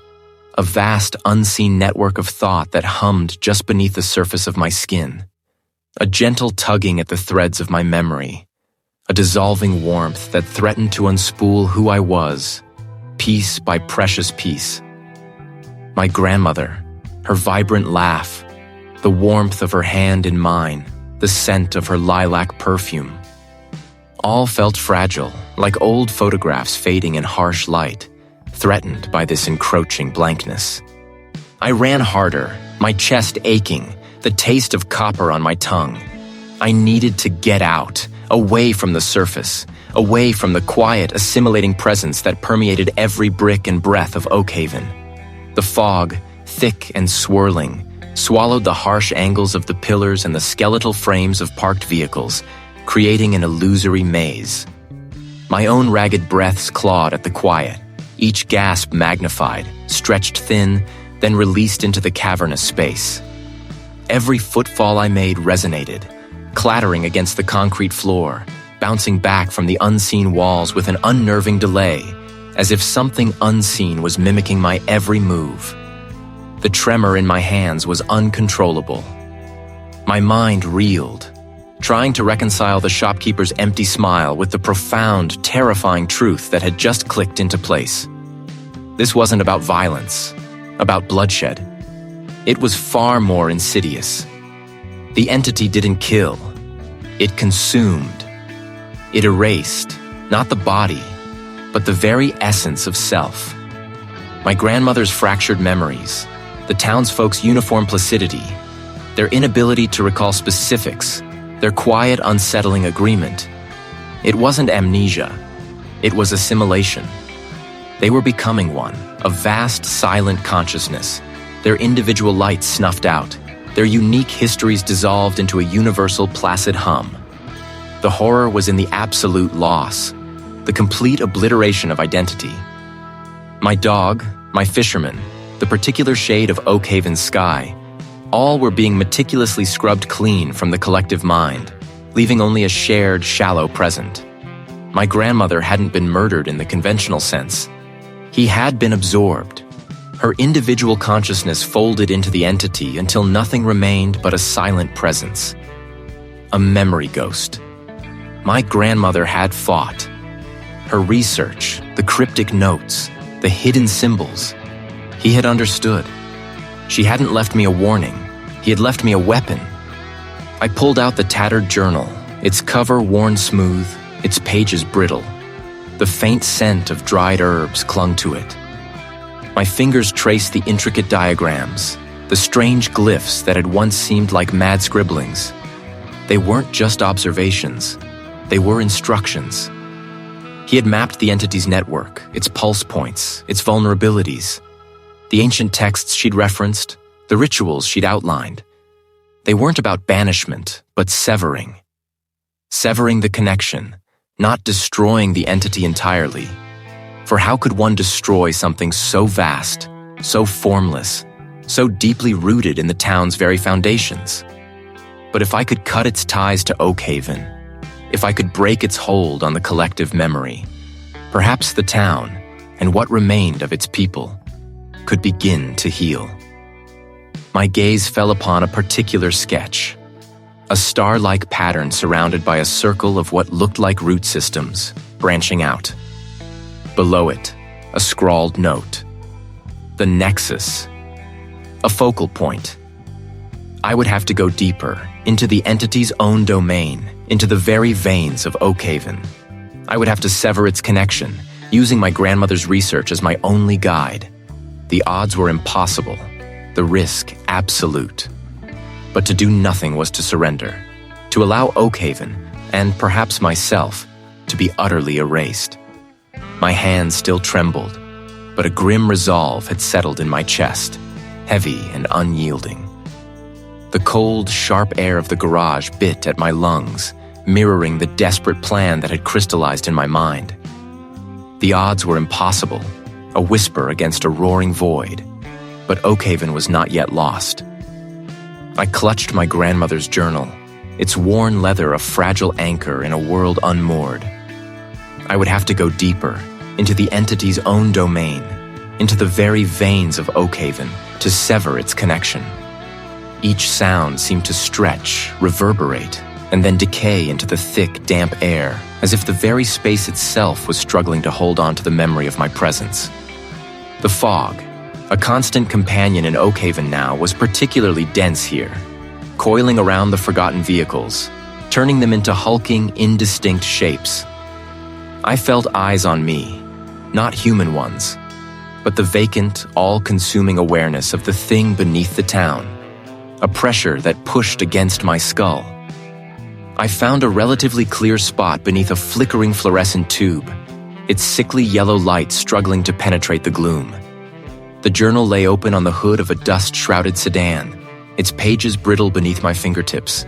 a vast, unseen network of thought that hummed just beneath the surface of my skin, a gentle tugging at the threads of my memory, a dissolving warmth that threatened to unspool who I was, piece by precious piece. My grandmother, her vibrant laugh, the warmth of her hand in mine, the scent of her lilac perfume. All felt fragile, like old photographs fading in harsh light, threatened by this encroaching blankness. I ran harder, my chest aching, the taste of copper on my tongue. I needed to get out, away from the surface, away from the quiet, assimilating presence that permeated every brick and breath of Oakhaven. The fog, thick and swirling, swallowed the harsh angles of the pillars and the skeletal frames of parked vehicles, creating an illusory maze. My own ragged breaths clawed at the quiet, each gasp magnified, stretched thin, then released into the cavernous space. Every footfall I made resonated, clattering against the concrete floor, bouncing back from the unseen walls with an unnerving delay, as if something unseen was mimicking my every move. The tremor in my hands was uncontrollable. My mind reeled, trying to reconcile the shopkeeper's empty smile with the profound, terrifying truth that had just clicked into place. This wasn't about violence, about bloodshed. It was far more insidious. The entity didn't kill. It consumed. It erased, not the body, but the very essence of self. My grandmother's fractured memories, the townsfolk's uniform placidity, their inability to recall specifics, their quiet, unsettling agreement. It wasn't amnesia. It was assimilation. They were becoming one, a vast, silent consciousness, their individual lights snuffed out, their unique histories dissolved into a universal, placid hum. The horror was in the absolute loss, the complete obliteration of identity. My dog, my fisherman, the particular shade of Oakhaven's sky, all were being meticulously scrubbed clean from the collective mind, leaving only a shared, shallow present. My grandmother hadn't been murdered in the conventional sense. He had been absorbed, Her individual consciousness folded into the entity until nothing remained but a silent presence. A memory ghost. My grandmother had fought. Her research, the cryptic notes, the hidden symbols. He had understood. She hadn't left me a warning. He had left me a weapon. I pulled out the tattered journal, its cover worn smooth, its pages brittle. The faint scent of dried herbs clung to it. My fingers traced the intricate diagrams, the strange glyphs that had once seemed like mad scribblings. They weren't just observations. They were instructions. He had mapped the entity's network, its pulse points, its vulnerabilities. The ancient texts she'd referenced, the rituals she'd outlined. They weren't about banishment, but severing. Severing the connection, not destroying the entity entirely. For how could one destroy something so vast, so formless, so deeply rooted in the town's very foundations? But if I could cut its ties to Oakhaven, if I could break its hold on the collective memory, perhaps the town, and what remained of its people, could begin to heal. My gaze fell upon a particular sketch, a star-like pattern surrounded by a circle of what looked like root systems, branching out. Below it, a scrawled note. The nexus. A focal point. I would have to go deeper, into the entity's own domain, into the very veins of Oakhaven. I would have to sever its connection, using my grandmother's research as my only guide. The odds were impossible, the risk absolute. But to do nothing was to surrender, to allow Oakhaven, and perhaps myself, to be utterly erased. My hands still trembled, but a grim resolve had settled in my chest, heavy and unyielding. The cold, sharp air of the garage bit at my lungs, mirroring the desperate plan that had crystallized in my mind. The odds were impossible, a whisper against a roaring void, but Oakhaven was not yet lost. I clutched my grandmother's journal, its worn leather a fragile anchor in a world unmoored. I would have to go deeper, into the entity's own domain, into the very veins of Oakhaven, to sever its connection. Each sound seemed to stretch, reverberate, and then decay into the thick, damp air, as if the very space itself was struggling to hold on to the memory of my presence. The fog, a constant companion in Oakhaven now, was particularly dense here, coiling around the forgotten vehicles, turning them into hulking, indistinct shapes. I felt eyes on me, not human ones, but the vacant, all-consuming awareness of the thing beneath the town, a pressure that pushed against my skull. I found a relatively clear spot beneath a flickering fluorescent tube, its sickly yellow light struggling to penetrate the gloom. The journal lay open on the hood of a dust-shrouded sedan, its pages brittle beneath my fingertips.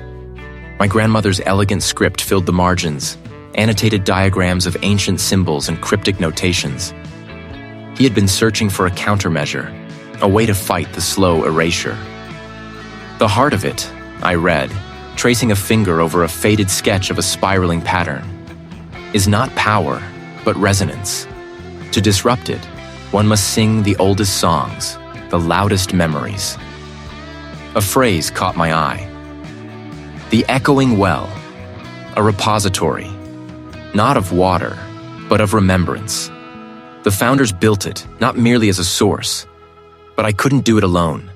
My grandmother's elegant script filled the margins, annotated diagrams of ancient symbols and cryptic notations. He had been searching for a countermeasure, a way to fight the slow erasure. The heart of it, I read, tracing a finger over a faded sketch of a spiraling pattern, is not power, but resonance. To disrupt it, one must sing the oldest songs, the loudest memories. A phrase caught my eye. The echoing well, a repository, not of water, but of remembrance. The founders built it, not merely as a source, but I couldn't do it alone.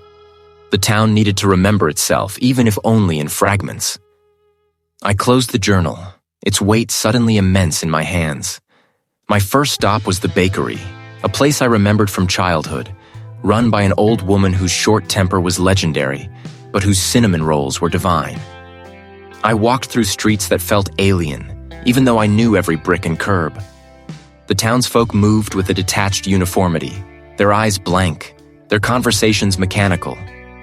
The town needed to remember itself, even if only in fragments. I closed the journal, its weight suddenly immense in my hands. My first stop was the bakery, a place I remembered from childhood, run by an old woman whose short temper was legendary, but whose cinnamon rolls were divine. I walked through streets that felt alien, even though I knew every brick and curb. The townsfolk moved with a detached uniformity, their eyes blank, their conversations mechanical,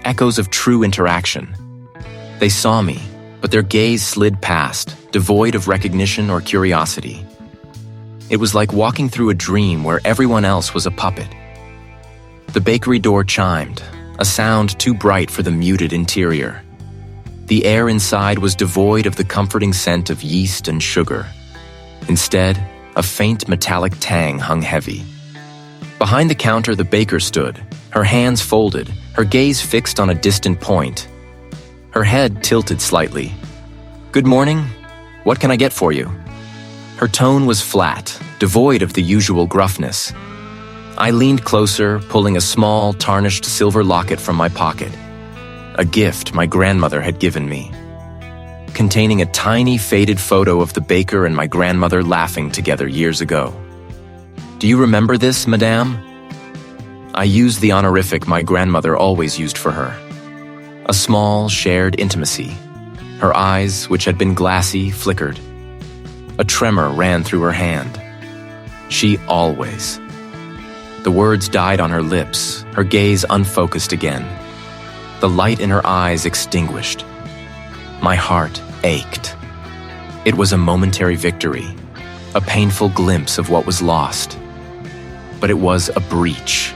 echoes of true interaction. They saw me, but their gaze slid past, devoid of recognition or curiosity. It was like walking through a dream where everyone else was a puppet. The bakery door chimed, a sound too bright for the muted interior. The air inside was devoid of the comforting scent of yeast and sugar. Instead, a faint metallic tang hung heavy. Behind the counter, the baker stood, her hands folded, her gaze fixed on a distant point. Her head tilted slightly. "Good morning. What can I get for you?" Her tone was flat, devoid of the usual gruffness. I leaned closer, pulling a small, tarnished silver locket from my pocket. A gift my grandmother had given me, containing a tiny, faded photo of the baker and my grandmother laughing together years ago. "Do you remember this, madame?" I used the honorific my grandmother always used for her. A small, shared intimacy. Her eyes, which had been glassy, flickered. A tremor ran through her hand. "She always." The words died on her lips, her gaze unfocused again. The light in her eyes extinguished. My heart ached. It was a momentary victory, a painful glimpse of what was lost. But it was a breach.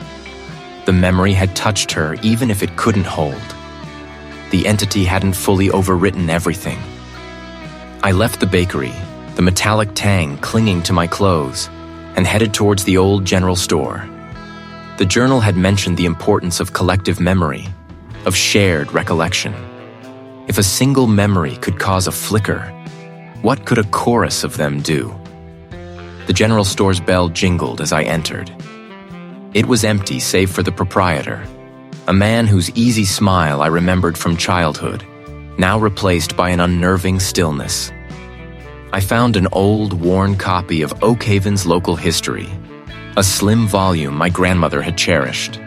The memory had touched her even if it couldn't hold. The entity hadn't fully overwritten everything. I left the bakery, the metallic tang clinging to my clothes, and headed towards the old general store. The journal had mentioned the importance of collective memory, of shared recollection. If a single memory could cause a flicker, what could a chorus of them do? The general store's bell jingled as I entered. It was empty save for the proprietor, a man whose easy smile I remembered from childhood, now replaced by an unnerving stillness. I found an old, worn copy of Oakhaven's local history, a slim volume my grandmother had cherished.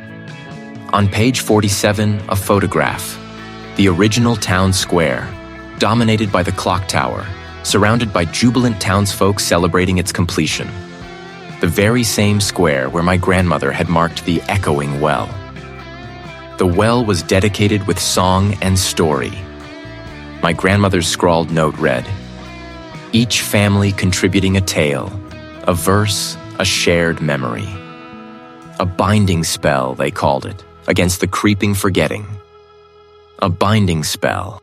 On page 47, a photograph, the original town square, dominated by the clock tower, surrounded by jubilant townsfolk celebrating its completion. The very same square where my grandmother had marked the echoing well. The well was dedicated with song and story. My grandmother's scrawled note read, "Each family contributing a tale, a verse, a shared memory." A binding spell, they called it, against the creeping forgetting. A binding spell.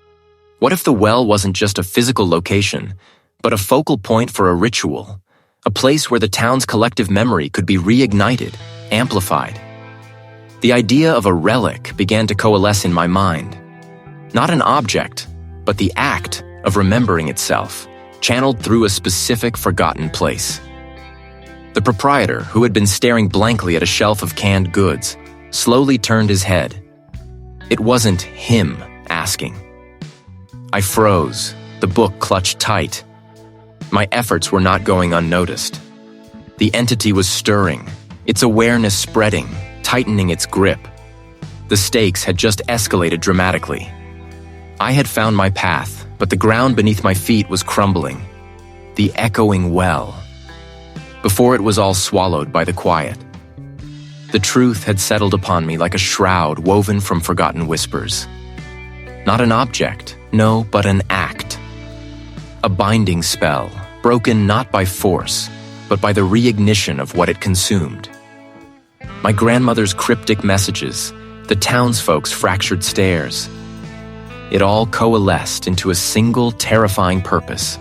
What if the well wasn't just a physical location, but a focal point for a ritual, a place where the town's collective memory could be reignited, amplified? The idea of a relic began to coalesce in my mind. Not an object, but the act of remembering itself, channeled through a specific forgotten place. The proprietor, who had been staring blankly at a shelf of canned goods, slowly turned his head. It wasn't him asking. I froze, the book clutched tight. My efforts were not going unnoticed. The entity was stirring, its awareness spreading, tightening its grip. The stakes had just escalated dramatically. I had found my path, but the ground beneath my feet was crumbling. The echoing well. Before it was all swallowed by the quiet. The truth had settled upon me like a shroud woven from forgotten whispers. Not an object, no, but an act. A binding spell, broken not by force, but by the reignition of what it consumed. My grandmother's cryptic messages, the townsfolk's fractured stares. It all coalesced into a single terrifying purpose.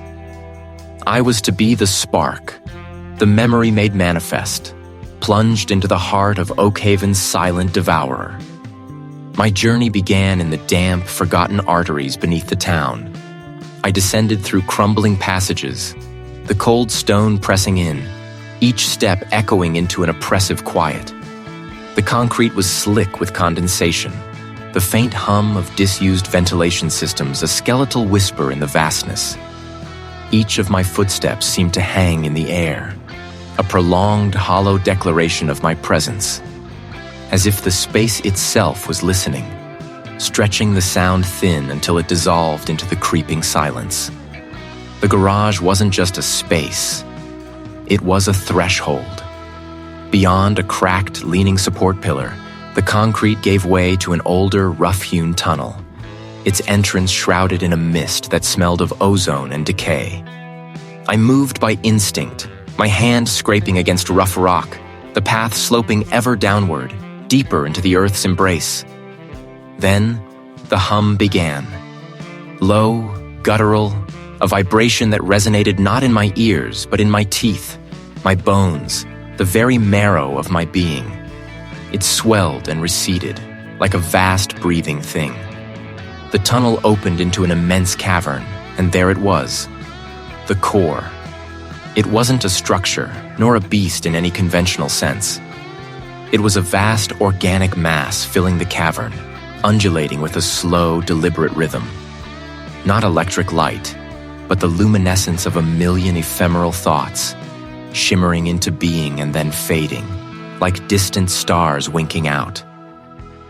I was to be the spark, the memory made manifest, plunged into the heart of Oakhaven's silent devourer. My journey began in the damp, forgotten arteries beneath the town. I descended through crumbling passages, the cold stone pressing in, each step echoing into an oppressive quiet. The concrete was slick with condensation, the faint hum of disused ventilation systems a skeletal whisper in the vastness. Each of my footsteps seemed to hang in the air, a prolonged, hollow declaration of my presence, as if the space itself was listening, stretching the sound thin until it dissolved into the creeping silence. The garage wasn't just a space, it was a threshold. Beyond a cracked, leaning support pillar, the concrete gave way to an older, rough-hewn tunnel, its entrance shrouded in a mist that smelled of ozone and decay. I moved by instinct, my hand scraping against rough rock, the path sloping ever downward, deeper into the earth's embrace. Then, the hum began. Low, guttural, a vibration that resonated not in my ears, but in my teeth, my bones, the very marrow of my being. It swelled and receded, like a vast breathing thing. The tunnel opened into an immense cavern, and there it was, the core. It wasn't a structure, nor a beast in any conventional sense. It was a vast organic mass filling the cavern, undulating with a slow, deliberate rhythm. Not electric light, but the luminescence of a million ephemeral thoughts, shimmering into being and then fading, like distant stars winking out.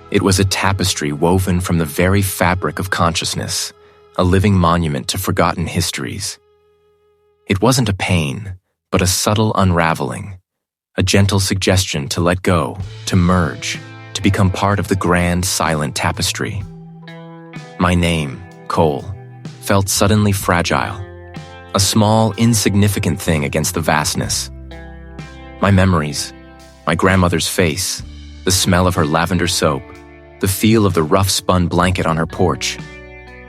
It was a tapestry woven from the very fabric of consciousness, a living monument to forgotten histories. It wasn't a pain, but a subtle unraveling, a gentle suggestion to let go, to merge, to become part of the grand, silent tapestry. My name, Cole, felt suddenly fragile, a small, insignificant thing against the vastness. My memories, my grandmother's face, the smell of her lavender soap, the feel of the rough-spun blanket on her porch,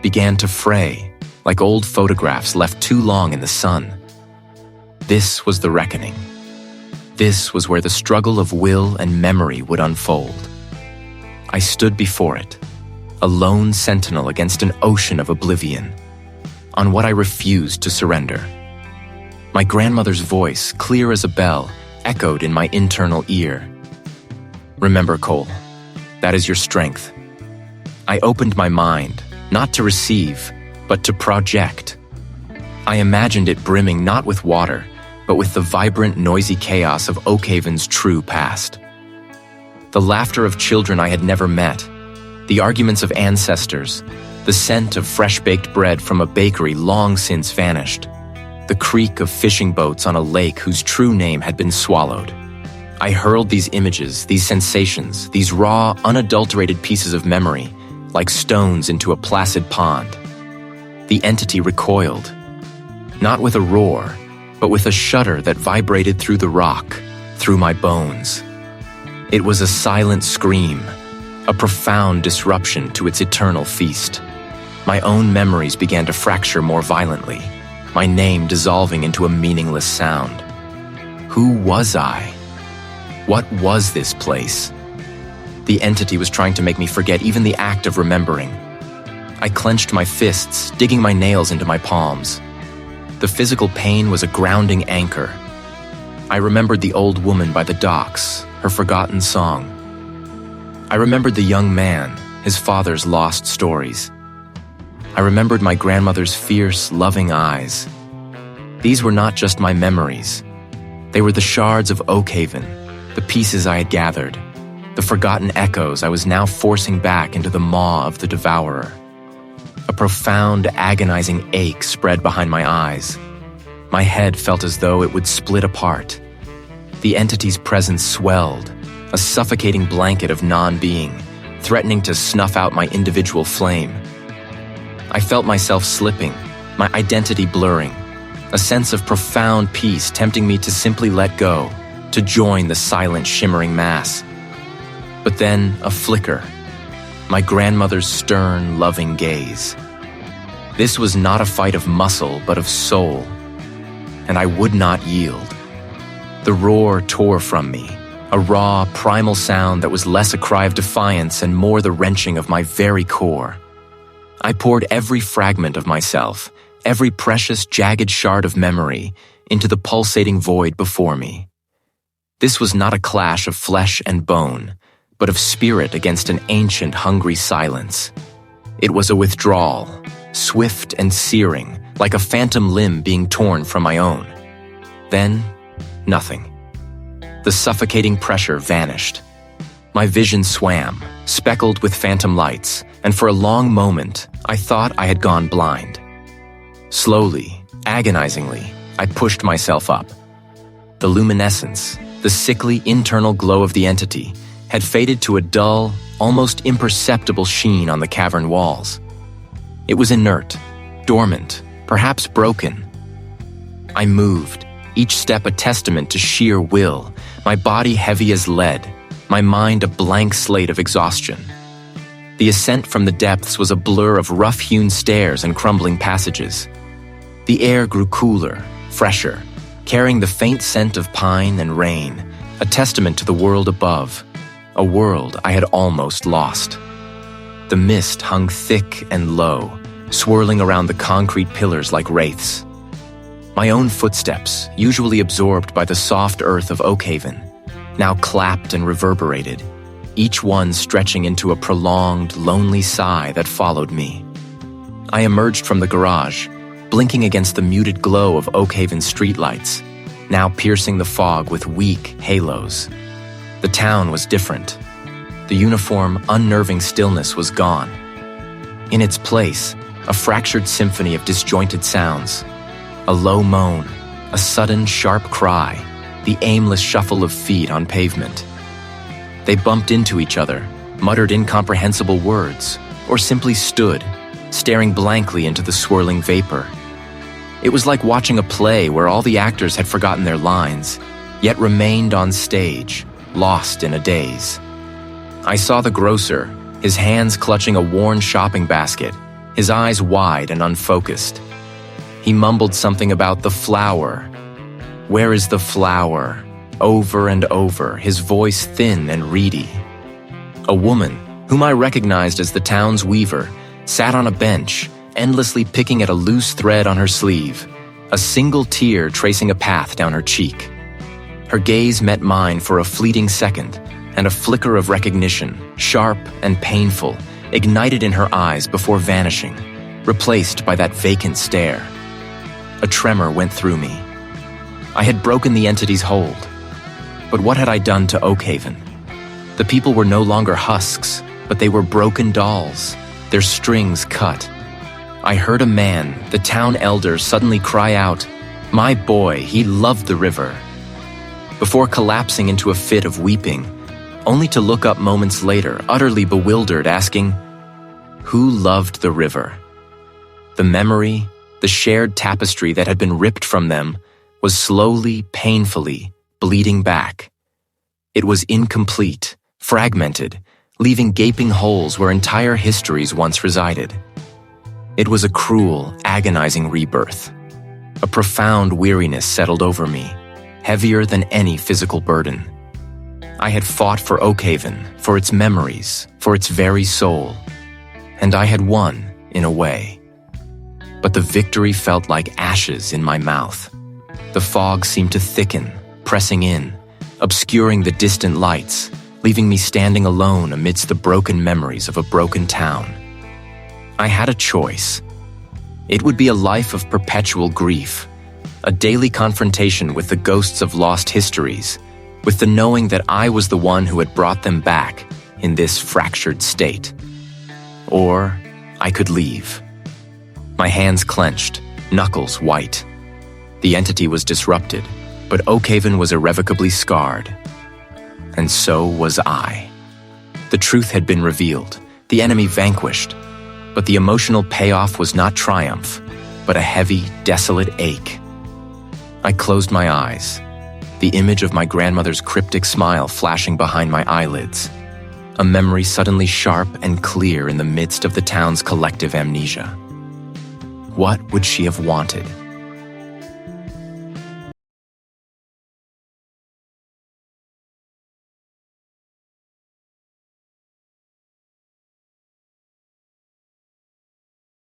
began to fray, like old photographs left too long in the sun. This was the reckoning. This was where the struggle of will and memory would unfold. I stood before it, a lone sentinel against an ocean of oblivion, on what I refused to surrender. My grandmother's voice, clear as a bell, echoed in my internal ear. Remember, Cole, that is your strength. I opened my mind, not to receive, but to project. I imagined it brimming not with water, but with the vibrant, noisy chaos of Oakhaven's true past. The laughter of children I had never met, the arguments of ancestors, the scent of fresh-baked bread from a bakery long since vanished, the creak of fishing boats on a lake whose true name had been swallowed. I hurled these images, these sensations, these raw, unadulterated pieces of memory, like stones into a placid pond. The entity recoiled, not with a roar, but with a shudder that vibrated through the rock, through my bones. It was a silent scream, a profound disruption to its eternal feast. My own memories began to fracture more violently, my name dissolving into a meaningless sound. Who was I? What was this place? The entity was trying to make me forget even the act of remembering. I clenched my fists, digging my nails into my palms. The physical pain was a grounding anchor. I remembered the old woman by the docks, her forgotten song. I remembered the young man, his father's lost stories. I remembered my grandmother's fierce, loving eyes. These were not just my memories. They were the shards of Oakhaven, the pieces I had gathered, the forgotten echoes I was now forcing back into the maw of the devourer. A profound, agonizing ache spread behind my eyes. My head felt as though it would split apart. The entity's presence swelled, a suffocating blanket of non-being, threatening to snuff out my individual flame. I felt myself slipping, my identity blurring, a sense of profound peace tempting me to simply let go, to join the silent, shimmering mass. But then, a flicker. My grandmother's stern, loving gaze. This was not a fight of muscle, but of soul, and I would not yield. The roar tore from me, a raw, primal sound that was less a cry of defiance and more the wrenching of my very core. I poured every fragment of myself, every precious, jagged shard of memory, into the pulsating void before me. This was not a clash of flesh and bone, but of spirit against an ancient, hungry silence. It was a withdrawal, swift and searing, like a phantom limb being torn from my own. Then, nothing. The suffocating pressure vanished. My vision swam, speckled with phantom lights, and for a long moment, I thought I had gone blind. Slowly, agonizingly, I pushed myself up. The luminescence, the sickly internal glow of the entity, had faded to a dull, almost imperceptible sheen on the cavern walls. It was inert, dormant, perhaps broken. I moved, each step a testament to sheer will, my body heavy as lead, my mind a blank slate of exhaustion. The ascent from the depths was a blur of rough-hewn stairs and crumbling passages. The air grew cooler, fresher, carrying the faint scent of pine and rain, a testament to the world above, a world I had almost lost. The mist hung thick and low, swirling around the concrete pillars like wraiths. My own footsteps, usually absorbed by the soft earth of Oakhaven, now clapped and reverberated, each one stretching into a prolonged, lonely sigh that followed me. I emerged from the garage, blinking against the muted glow of Oakhaven streetlights, now piercing the fog with weak halos. The town was different. The uniform, unnerving stillness was gone. In its place, a fractured symphony of disjointed sounds. A low moan, a sudden, sharp cry, the aimless shuffle of feet on pavement. They bumped into each other, muttered incomprehensible words, or simply stood, staring blankly into the swirling vapor. It was like watching a play where all the actors had forgotten their lines, yet remained on stage, lost in a daze. I saw the grocer, his hands clutching a worn shopping basket, his eyes wide and unfocused. He mumbled something about the flower. "Where is the flower?" over and over, his voice thin and reedy. A woman, whom I recognized as the town's weaver, sat on a bench, endlessly picking at a loose thread on her sleeve, a single tear tracing a path down her cheek. Her gaze met mine for a fleeting second, and a flicker of recognition, sharp and painful, ignited in her eyes before vanishing, replaced by that vacant stare. A tremor went through me. I had broken the entity's hold. But what had I done to Oakhaven? The people were no longer husks, but they were broken dolls, their strings cut. I heard a man, the town elder, suddenly cry out, "My boy, he loved the river," before collapsing into a fit of weeping, only to look up moments later, utterly bewildered, asking, "Who loved the river?" The memory, the shared tapestry that had been ripped from them, was slowly, painfully bleeding back. It was incomplete, fragmented, leaving gaping holes where entire histories once resided. It was a cruel, agonizing rebirth. A profound weariness settled over me, heavier than any physical burden. I had fought for Oakhaven, for its memories, for its very soul, and I had won, in a way. But the victory felt like ashes in my mouth. The fog seemed to thicken, pressing in, obscuring the distant lights, leaving me standing alone amidst the broken memories of a broken town. I had a choice. It would be a life of perpetual grief, a daily confrontation with the ghosts of lost histories, with the knowing that I was the one who had brought them back in this fractured state. Or I could leave. My hands clenched, knuckles white. The entity was disrupted, but Oakhaven was irrevocably scarred. And so was I. The truth had been revealed, the enemy vanquished, but the emotional payoff was not triumph, but a heavy, desolate ache. I closed my eyes, the image of my grandmother's cryptic smile flashing behind my eyelids, a memory suddenly sharp and clear in the midst of the town's collective amnesia. What would she have wanted?